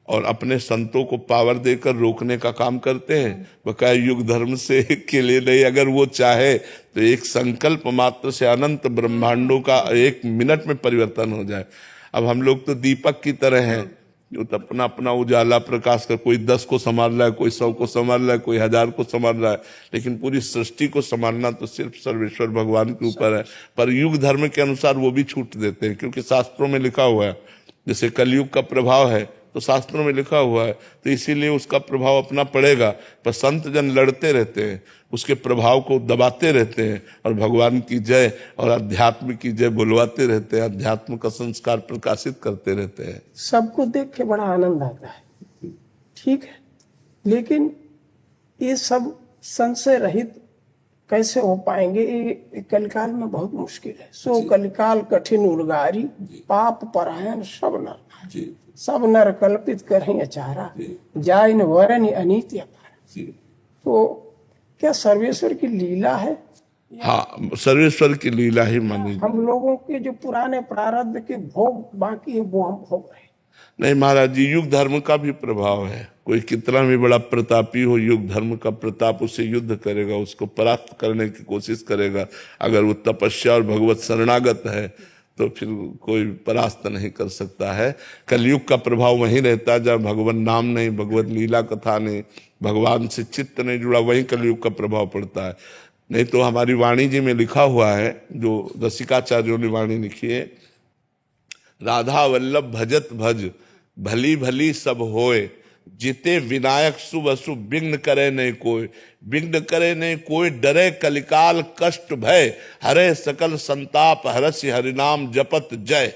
और अपने संतों को पावर देकर रोकने का काम करते हैं। बकाया युग धर्म से के लिए नहीं, अगर वो चाहे तो एक संकल्प मात्र से अनंत ब्रह्मांडों का 1 मिनट में परिवर्तन हो जाए। अब हम लोग तो दीपक की तरह हैं, जो तो अपना अपना उजाला प्रकाश कर, कोई 10 को संभाल रहा है, कोई 100 को संभाल रहा है, कोई 1000 को संभाल रहा है, लेकिन पूरी सृष्टि को संभालना तो सिर्फ सर्वेश्वर भगवान के ऊपर है। पर युग धर्म के अनुसार वो भी छूट देते हैं, क्योंकि शास्त्रों में लिखा हुआ है, जैसे कलयुग का प्रभाव है तो शास्त्रों में लिखा हुआ है, तो इसीलिए उसका प्रभाव अपना पड़ेगा। पर संत जन लड़ते रहते हैं, उसके प्रभाव को दबाते रहते हैं और भगवान की जय और अध्यात्म की जय बुलवाते रहते हैं, अध्यात्म का संस्कार प्रकाशित करते रहते हैं। सबको देख के बड़ा आनंद आता है, ठीक है, लेकिन ये सब संशय रहित कैसे हो पाएंगे, ये कलिकाल में बहुत मुश्किल है। सो कलिकाल कठिन उर्गारी, पाप परायण सब नर, सब नर कल्पित करें अचारा, जाय न वरन अनीति अपारा। तो क्या सर्वेश्वर की लीला है? हाँ, सर्वेश्वर की लीला ही मानी। हम लोगों के जो पुराने प्रारब्ध के भोग बाकी है वो हम भोग रहे हैं। नहीं महाराज जी, युग धर्म का भी प्रभाव है। कोई कितना भी बड़ा प्रतापी हो, युग धर्म का प्रताप उसे युद्ध करेगा, उसको परास्त करने की कोशिश करेगा। अगर वो तपस्या और भगवत शरणागत है तो फिर कोई परास्त नहीं कर सकता है। कलयुग का प्रभाव वहीं रहता है जब भगवान नाम नहीं, भगवत लीला कथा नहीं, भगवान से चित्त नहीं जुड़ा, वहीं कलयुग का प्रभाव पड़ता है। नहीं तो हमारी वाणी जी में लिखा हुआ है, जो रसिकाचार्यों ने वाणी लिखी है, राधा वल्लभ भजत भज भली भली सब होए, जिते विनायक शुभ अशुभ विघ्न करे नहीं कोई, विघ्न करे नहीं कोई, डरे कलिकाल कष्ट भय, हरे सकल संताप हरसि हरिनाम जपत जय।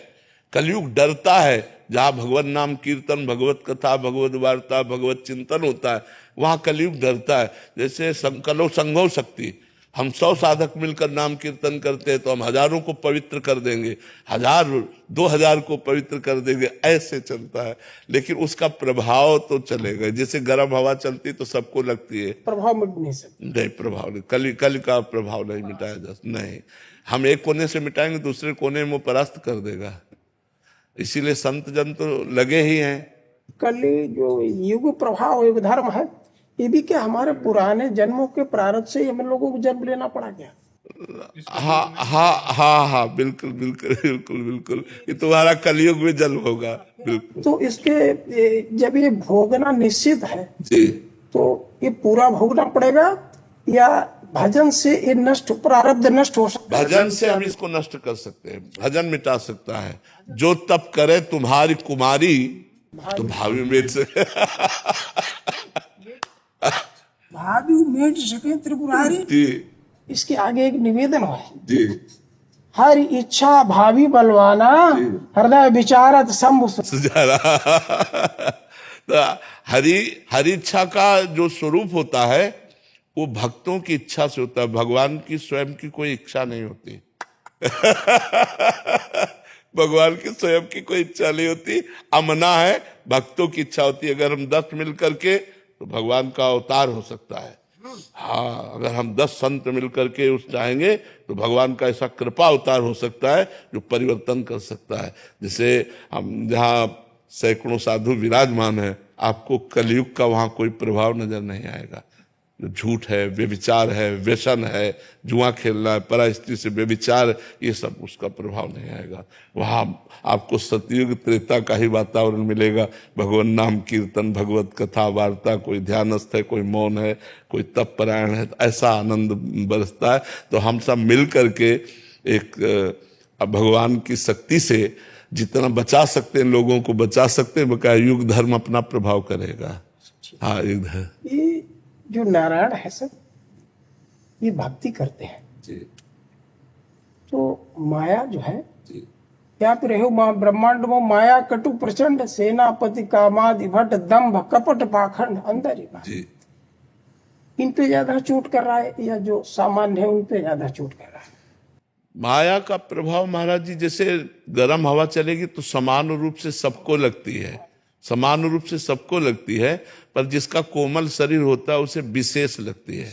कलयुग डरता है, जहाँ भगवत नाम कीर्तन, भगवत कथा, भगवत वार्ता, भगवत चिंतन होता है, वहाँ कलयुग डरता है। जैसे संकलो संगो शक्ति, हम 100 साधक मिलकर नाम कीर्तन करते हैं तो हम हजारों को पवित्र कर देंगे, 1000 2000 को पवित्र कर देंगे, ऐसे चलता है। लेकिन उसका प्रभाव तो चलेगा। जैसे गर्म हवा चलती तो सबको लगती है, प्रभाव मिट नहीं सकता। नहीं प्रभाव नहीं, कल का प्रभाव नहीं मिटाया जा सकता। नहीं, हम एक कोने से मिटाएंगे, दूसरे कोने में वो परास्त कर देगा। इसीलिए संत जन तो लगे ही हैं। कली जो युग प्रभाव युग धर्म है, ये भी क्या हमारे पुराने जन्मों के प्रारब्ध से हम लोगों को जन्म लेना पड़ा क्या? हाँ हाँ हाँ हाँ, बिल्कुल बिल्कुल बिल्कुल बिल्कुल, ये तुम्हारा कलयुग में जन्म होगा। बिल्कुल। तो इसके जब ये भोगना निश्चित है जी, तो ये पूरा भोगना पड़ेगा या भजन से ये नष्ट, प्रारब्ध नष्ट हो सकता है? भजन से हम इसको नष्ट कर सकते हैं, भजन मिटा सकता है। जो तप करे तुम्हारी कुमारी तो भावी मेट से भावी मेट सके त्रिपुरारी। जी इसके आगे एक निवेदन है, जी, हर इच्छा भावी बलवाना, हृदय विचारत शंभु सुझारा। तो हरि इच्छा का जो स्वरूप होता है वो भक्तों की इच्छा से होता है, भगवान की स्वयं की कोई इच्छा नहीं होती। भगवान की स्वयं की कोई इच्छा नहीं होती, अमना है, भक्तों की इच्छा होती है। अगर हम 10 मिल करके तो भगवान का अवतार हो सकता है। हाँ, अगर हम 10 संत मिल करके उस चाहेंगे तो भगवान का ऐसा कृपा अवतार हो सकता है जो परिवर्तन कर सकता है। जैसे हम जहाँ सैकड़ों साधु विराजमान है, आपको कलयुग का वहाँ कोई प्रभाव नजर नहीं आएगा। जो झूठ है, व्यभिचार है, व्यसन है, जुआ खेलना है, परा स्त्री से व्यभिचार, ये सब उसका प्रभाव नहीं आएगा। वहाँ आपको सतयुग त्रेता का ही वातावरण मिलेगा। भगवान नाम कीर्तन, भगवत कथा वार्ता, कोई ध्यानस्थ है, कोई मौन है, कोई तप परायण है, तो ऐसा आनंद बरसता है। तो हम सब मिल करके एक भगवान की शक्ति से जितना बचा सकते हैं, लोगों को बचा सकते हैं, बकाया युग धर्म अपना प्रभाव करेगा। हाँ, युग धर्म। ये जो नारायण है सर, ये भक्ति करते हैं जी, तो माया जो है, जी, क्या रहे माँ ब्रह्मांड में माया कटु प्रचंड, सेनापति कामादि भट्ट दंभ कपट पाखंड अंदर ही बात। जी। इन पे ज्यादा चोट कर रहा है या जो सामान्य है उन पे ज्यादा चोट कर रहा है? माया का प्रभाव महाराज जी, जैसे गर्म हवा चलेगी तो समान रूप से सबको लगती है, समान रूप से सबको लगती है, पर जिसका कोमल शरीर होता है उसे विशेष लगती है।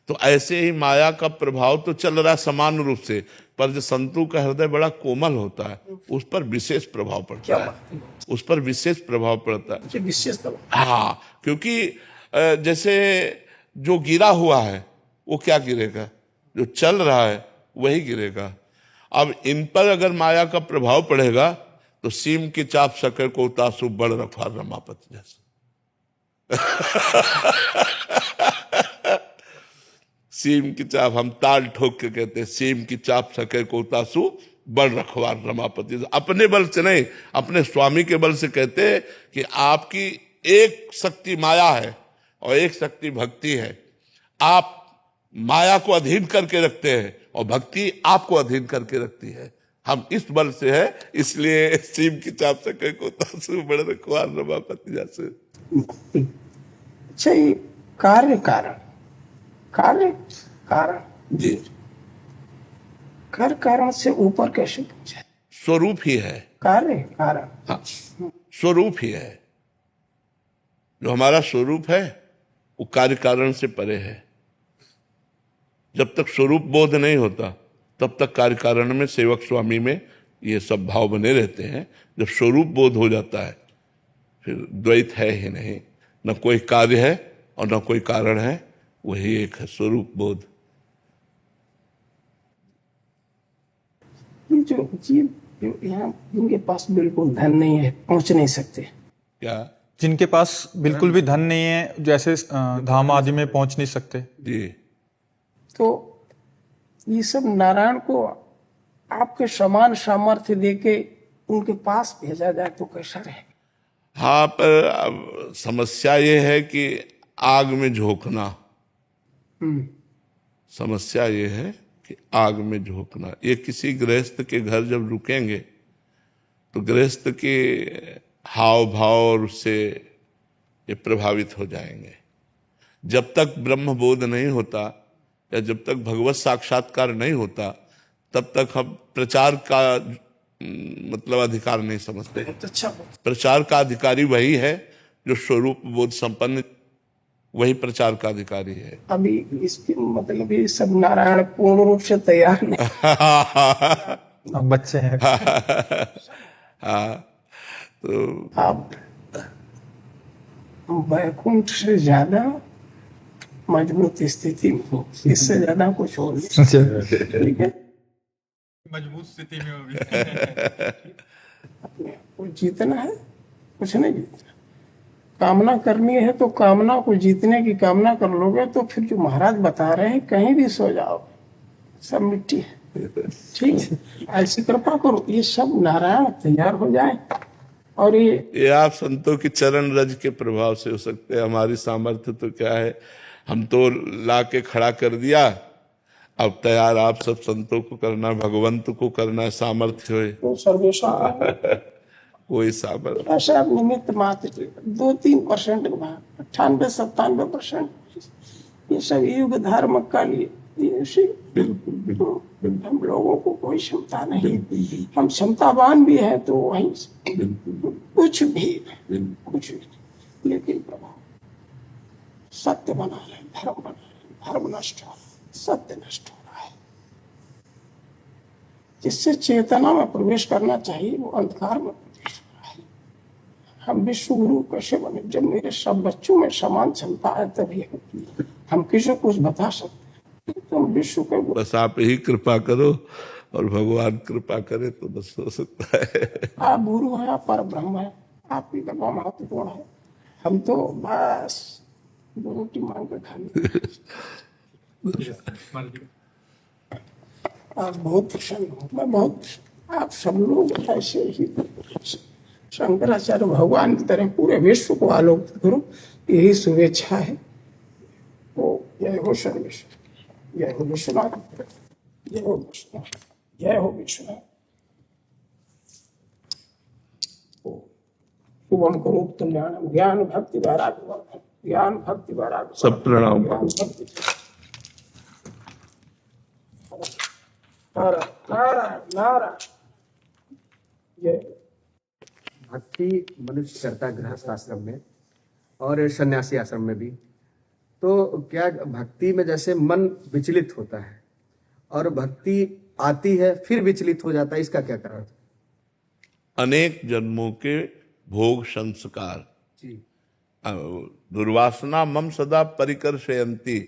तो ऐसे ही माया का प्रभाव तो चल रहा है समान रूप से, पर जो संतों का हृदय बड़ा कोमल होता है उस पर विशेष प्रभाव पड़ता है, उस पर विशेष प्रभाव पड़ता है। विशेष हाँ, क्योंकि जैसे जो गिरा हुआ है वो क्या गिरेगा, जो चल रहा है वही गिरेगा। अब इन पर अगर माया का प्रभाव पड़ेगा तो सीम की चाप शकर को उतासु बड़ रखवार रमापति जैसे। सीम की चाप, हम ताल ठोक के कहते हैं, सीम की चाप शकर को उतासु बड़ रखवार रमापति। अपने बल से नहीं, अपने स्वामी के बल से कहते हैं कि आपकी एक शक्ति माया है और एक शक्ति भक्ति है। आप माया को अधीन करके रखते हैं और भक्ति आपको अधीन करके रखती है। हम इस बल से है, इसलिए सीम की चाप सके को तासु बड़ रखवार रमापति जैसे। अच्छा, ये कार्य कारण, कार्य कारण जी, कार्य कारण से ऊपर कैसे पहुंचे? स्वरूप ही है कार्य कारण। हाँ, स्वरूप ही है। जो हमारा स्वरूप है वो कार्य कारण से परे है। जब तक स्वरूप बोध नहीं होता तब तक कार्य कारण में, सेवक स्वामी में ये सब भाव बने रहते हैं। जब स्वरूप बोध हो जाता है फिर द्वैत है ही नहीं, न कोई कार्य है और न कोई कारण है, वही एक है स्वरूप बोध। ये जो जीव जो यहाँ जिनके पास बिल्कुल धन नहीं है, पहुंच नहीं सकते, क्या जिनके पास बिल्कुल भी धन नहीं है, जैसे धाम आदि में पहुंच नहीं सकते जी, तो ये सब नारायण को आपके समान सामर्थ्य देके उनके पास भेजा जाए तो कैसा रहे? हाँ, पर अब समस्या ये है कि आग में झोंकना, समस्या ये है कि आग में झोंकना। ये किसी गृहस्थ के घर जब रुकेंगे तो गृहस्थ के हाव भाव और उससे ये प्रभावित हो जाएंगे। जब तक ब्रह्म बोध नहीं होता या जब तक भगवत साक्षात्कार नहीं होता, तब तक हम प्रचार का मतलब अधिकार नहीं समझते। अच्छा, प्रचार का अधिकारी वही है जो स्वरूप बोध संपन्न, वही प्रचार का अधिकारी है। अभी इसके मतलब ये सब नारायण पूर्ण रूप से तैयार नहीं। अब बच्चे हैं। हाँ, तो आप वैकुंठ से ज्यादा मजबूत स्थिति में हो, इससे ज्यादा कुछ हो नहीं। ठीक है, मजबूत स्थिति में हो भी। अपने को जीतना है, कुछ नहीं जीतना। कामना करनी है तो कामना को जीतने की कामना कर लोगे तो फिर जो महाराज बता रहे हैं कहीं भी सो जाओगे, सब मिट्टी है। ठीक है, ऐसी कृपा करो ये सब नारायण तैयार हो जाए। और ये आप संतों की चरण रज के प्रभाव से हो सकते हैं। हमारी सामर्थ्य तो क्या है, हम तो ला के खड़ा कर दिया, अब तैयार आप सब संतों को करना, भगवंत को करना, सामर्थ्य होए तो सर्वेश्वर वही सामर्थ्य। ऐसा निमित्त मात्र 2-3% 98-97% ये सब युग धर्म का लिए बिल्कुल हम लोगों को कोई क्षमता नहीं, हम क्षमतावान भी है तो वहीं कुछ भी लेकिन प्रभु सत्य बना रहे, धर्म बना रहे, धर्म नष्ट हो रहा, सत्य नष्ट हो रहा है। जिससे चेतना में प्रवेश करना चाहिए वो अंधकार में प्रवेश हो रहा है। हम विश्व गुरु कैसे बने? जब मेरे सब बच्चों में समान क्षमता है तभी हम किसी को कुछ बता सकते हैं। तो हम विश्व के बस आप ही कृपा करो और भगवान कृपा करे तो बस हो सकता है। आप गुरु है, आप पर ब्रह्म है, आपकी कृपा महत्वपूर्ण है। हम तो बस रोटी मांग कर खा ली। आप बहुत प्रसन्न हो, मैं बहुत, आप सब लोग ऐसे ही शंकराचार्य भगवान की तरह पूरे विश्व को आलोकित करो, यही शुभेच्छा है। तो जय हो सर्वेश्वर, जय हो विश्वनाथ, जय हो विश्वनाथ, जय हो विश्वनाथ। शुभम करो कल्याणम, ज्ञान भक्ति वैराग्य, ज्ञान भक्ति वैराग्य, सब प्रणाम। ज्ञान भक्ति। नारायण नारायण जय। भक्ति मनुष्य करता है गृहस्थ आश्रम में और सन्यासी आश्रम में भी। तो क्या भक्ति में जैसे मन विचलित होता है और भक्ति आती है फिर विचलित हो जाता है, इसका क्या कारण? अनेक जन्मों के भोग संस्कार, जी, दुर्वासना मम सदा परिकर्षयन्ति,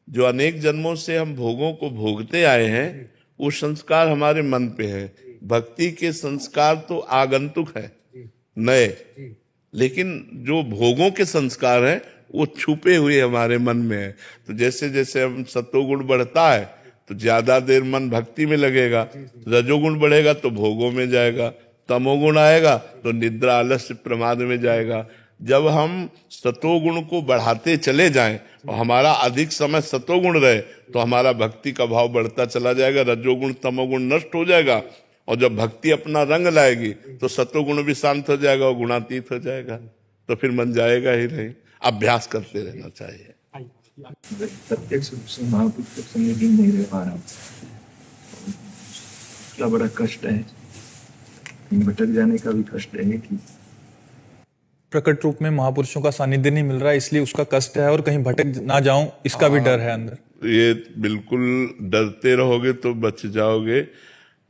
जो अनेक जन्मों से हम भोगों को भोगते आए हैं वो संस्कार हमारे मन पे है। भक्ति के संस्कार तो आगंतुक है, नए, लेकिन जो भोगों के संस्कार हैं वो छुपे हुए हमारे मन में है। तो जैसे जैसे हम सत्वगुण बढ़ता है तो ज्यादा देर मन भक्ति में लगेगा, रजोगुण बढ़ेगा तो भोगों में जाएगा, तमोगुण आएगा तो निद्रा आलस्य प्रमाद में जाएगा। जब हम सतोगुण को बढ़ाते चले जाएं और हमारा अधिक समय सतोगुण रहे तो हमारा भक्ति का भाव बढ़ता चला जाएगा, रजोगुण तमोगुण नष्ट हो जाएगा, और जब भक्ति अपना रंग लाएगी तो सतोगुण भी शांत हो जाएगा और गुणातीत हो जाएगा, तो फिर मन जाएगा ही नहीं। अभ्यास करते रहना चाहिए। प्रत्यक्ष रूप से महापुरुष के संग लीन नहीं रह पा रहा हूँ, क्या बड़ा कष्ट है, भटक जाने का भी कष्ट है कि प्रकट रूप में महापुरुषों का सानिध्य नहीं मिल रहा है, इसलिए उसका कष्ट है, और कहीं भटक ना जाऊं इसका भी डर है अंदर। ये बिल्कुल डरते रहोगे तो बच जाओगे।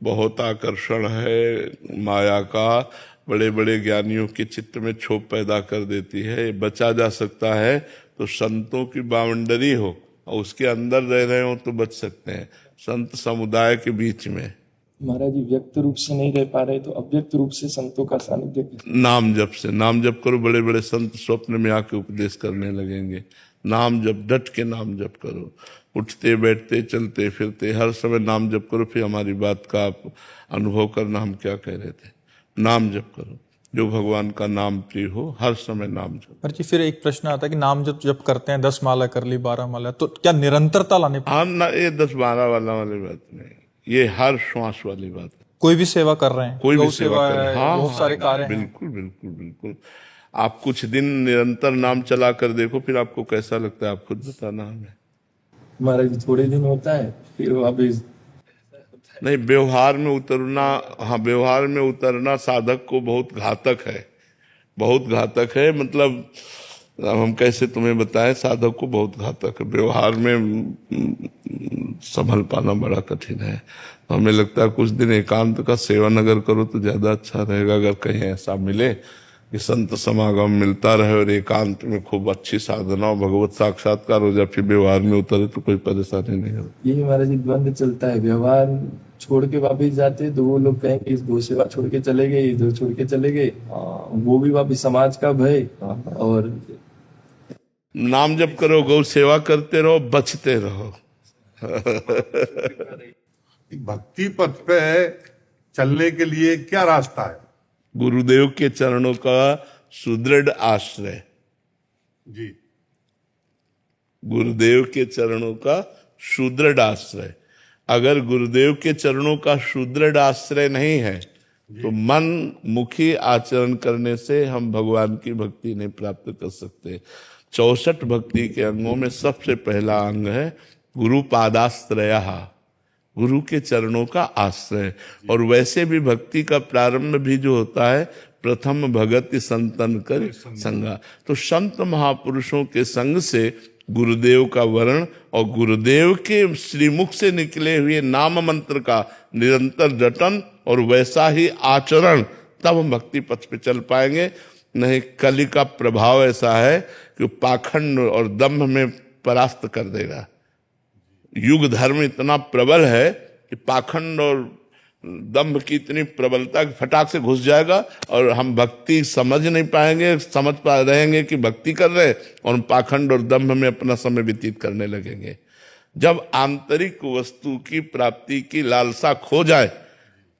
बहुत आकर्षण है माया का, बड़े बड़े ज्ञानियों के चित्त में क्षोभ पैदा कर देती है। बचा जा सकता है तो संतों की बाउंड्री हो और उसके अंदर रह रहे हो तो बच सकते हैं, संत समुदाय के बीच में। महाराज जी व्यक्त रूप से नहीं रह पा रहे तो अव्यक्त रूप से संतों का सानिध्य नाम जप से, नाम जप करो, बड़े बड़े संत स्वप्न में आके उपदेश करने लगेंगे। नाम जप, डट के नाम जप करो, उठते बैठते चलते फिरते हर समय नाम जप करो। फिर हमारी बात का आप अनुभव करना, हम क्या कह रहे थे। नाम जप करो, जो भगवान का नाम प्रिय हो, हर समय नाम जप। जी फिर एक प्रश्न आता है कि नाम जप करते हैं, 10 माला कर ली, 12 माला, तो क्या निरंतरता लाने? हाँ ना, ये 10-12 वाली बात नहीं, ये हर श्वास वाली बात है। कोई भी सेवा कर रहे हैं, कोई भी सेवा कर रहे हैं, हाँ, बहुत सारे कार्य हैं। बिल्कुल बिल्कुल बिल्कुल। आप कुछ दिन निरंतर नाम चला कर देखो, फिर आपको कैसा लगता है, आप खुद बताना हमें। महाराज थोड़े दिन होता है फिर वापिस नहीं, व्यवहार में उतरना, हाँ व्यवहार में उतरना साधक को बहुत घातक है, बहुत घातक है। मतलब हम कैसे तुम्हें बताएं, साधक को बहुत घातक है। व्यवहार में संभल पाना बड़ा कठिन है। तो हमें लगता है कुछ दिन एकांत का सेवन अगर करो तो ज्यादा अच्छा रहेगा। अगर कहीं ऐसा मिले कि संत समागम मिलता रहे और एकांत में खूब अच्छी साधना और भगवत साक्षात्कार हो जाए, फिर व्यवहार में उतरे तो कोई परेशानी नहीं होती। यही महाराज जी द्वंद चलता है, व्यवहार छोड़ के वापिस जाते तो वो लोग कहेंगे इस गौ सेवा छोड़ के चले गए, इधर छोड़ के चले गए, वो भी वापिस समाज का भय। और नाम जप करो, गौ सेवा करते रहो, बचते रहो। भक्ति पथ पे चलने के लिए क्या रास्ता है? गुरुदेव के चरणों का सुदृढ़ आश्रय जी, गुरुदेव के चरणों का सुदृढ़ आश्रय। अगर गुरुदेव के चरणों का सुदृढ़ आश्रय नहीं है तो मन मुखी आचरण करने से हम भगवान की भक्ति नहीं प्राप्त कर सकते। 64 भक्ति के अंगों में सबसे पहला अंग है गुरु पादाश्रय, गुरु के चरणों का आश्रय। और वैसे भी भक्ति का प्रारंभ भी जो होता है, प्रथम भगति संतन कर संगा। तो संत महापुरुषों के संग से गुरुदेव का वर्ण और गुरुदेव के श्रीमुख से निकले हुए नाम मंत्र का निरंतर जतन और वैसा ही आचरण, तब हम भक्ति पथ पे चल पाएंगे। नहीं, कली का प्रभाव ऐसा है कि पाखंड और दंभ में परास्त कर देगा। युग धर्म इतना प्रबल है कि पाखंड और दंभ की इतनी प्रबलता फटाक से घुस जाएगा और हम भक्ति समझ नहीं पाएंगे, समझ पा रहेंगे कि भक्ति कर रहे और हम पाखंड और दंभ में अपना समय व्यतीत करने लगेंगे। जब आंतरिक वस्तु की प्राप्ति की लालसा खो जाए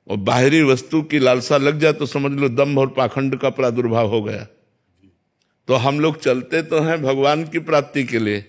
और बाहरी वस्तु की लालसा लग जाए तो समझ लो दंभ और पाखंड का प्रादुर्भाव हो गया। तो हम लोग चलते तो हैं भगवान की प्राप्ति के लिए,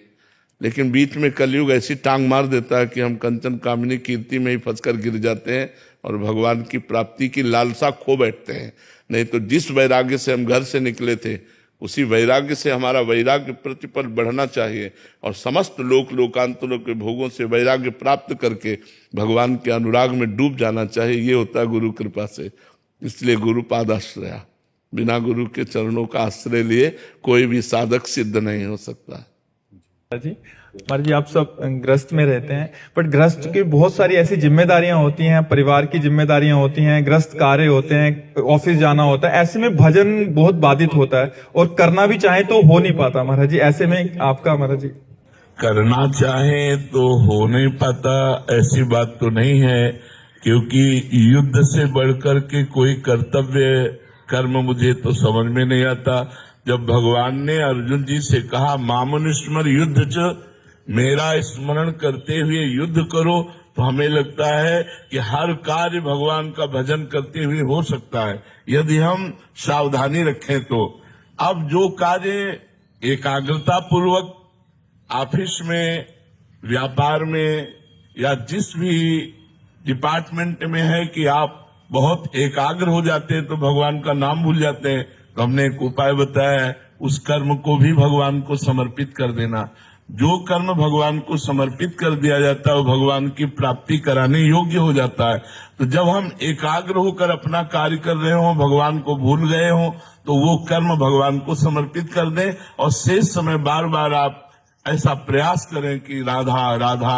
लेकिन बीच में कलयुग ऐसी टांग मार देता है कि हम कंचन कामिनी कीर्ति में ही फंसकर गिर जाते हैं और भगवान की प्राप्ति की लालसा खो बैठते हैं। नहीं तो जिस वैराग्य से हम घर से निकले थे, उसी वैराग्य से हमारा वैराग्य प्रतिपल बढ़ना चाहिए और समस्त लोक लोकांतरों के भोगों से वैराग्य प्राप्त करके भगवान के अनुराग में डूब जाना चाहिए। ये होता है गुरु कृपा से। इसलिए गुरु पादाश्रय, बिना गुरु के चरणों का आश्रय लिए कोई भी साधक सिद्ध नहीं हो सकता। जी महाराज जी, आप सब गृहस्थ में रहते हैं, बट गृहस्थ की बहुत सारी ऐसी जिम्मेदारियां होती हैं, परिवार की जिम्मेदारियां होती हैं, गृहस्थ कार्य होते हैं, ऑफिस जाना होता है। ऐसे में भजन बहुत बाधित होता है और करना भी चाहे तो हो नहीं पाता। महाराज जी ऐसे में आपका, महाराज जी करना चाहे तो हो नहीं पाता, ऐसी बात तो नहीं है, क्योंकि युद्ध से बढ़कर के कोई कर्तव्य कर्म मुझे तो समझ में नहीं आता। जब भगवान ने अर्जुन जी से कहा मामनुस्मर युद्ध च, मेरा स्मरण करते हुए युद्ध करो, तो हमें लगता है कि हर कार्य भगवान का भजन करते हुए हो सकता है यदि हम सावधानी रखें तो। अब जो कार्य एकाग्रता पूर्वक ऑफिस में, व्यापार में या जिस भी डिपार्टमेंट में है कि आप बहुत एकाग्र हो जाते हैं तो भगवान का नाम भूल जाते हैं, तो हमने एक उपाय बताया है, उस कर्म को भी भगवान को समर्पित कर देना। जो कर्म भगवान को समर्पित कर दिया जाता है वो भगवान की प्राप्ति कराने योग्य हो जाता है। तो जब हम एकाग्र होकर अपना कार्य कर रहे हो, भगवान को भूल गए हो, तो वो कर्म भगवान को समर्पित कर दें और शेष समय बार बार आप ऐसा प्रयास करें कि राधा राधा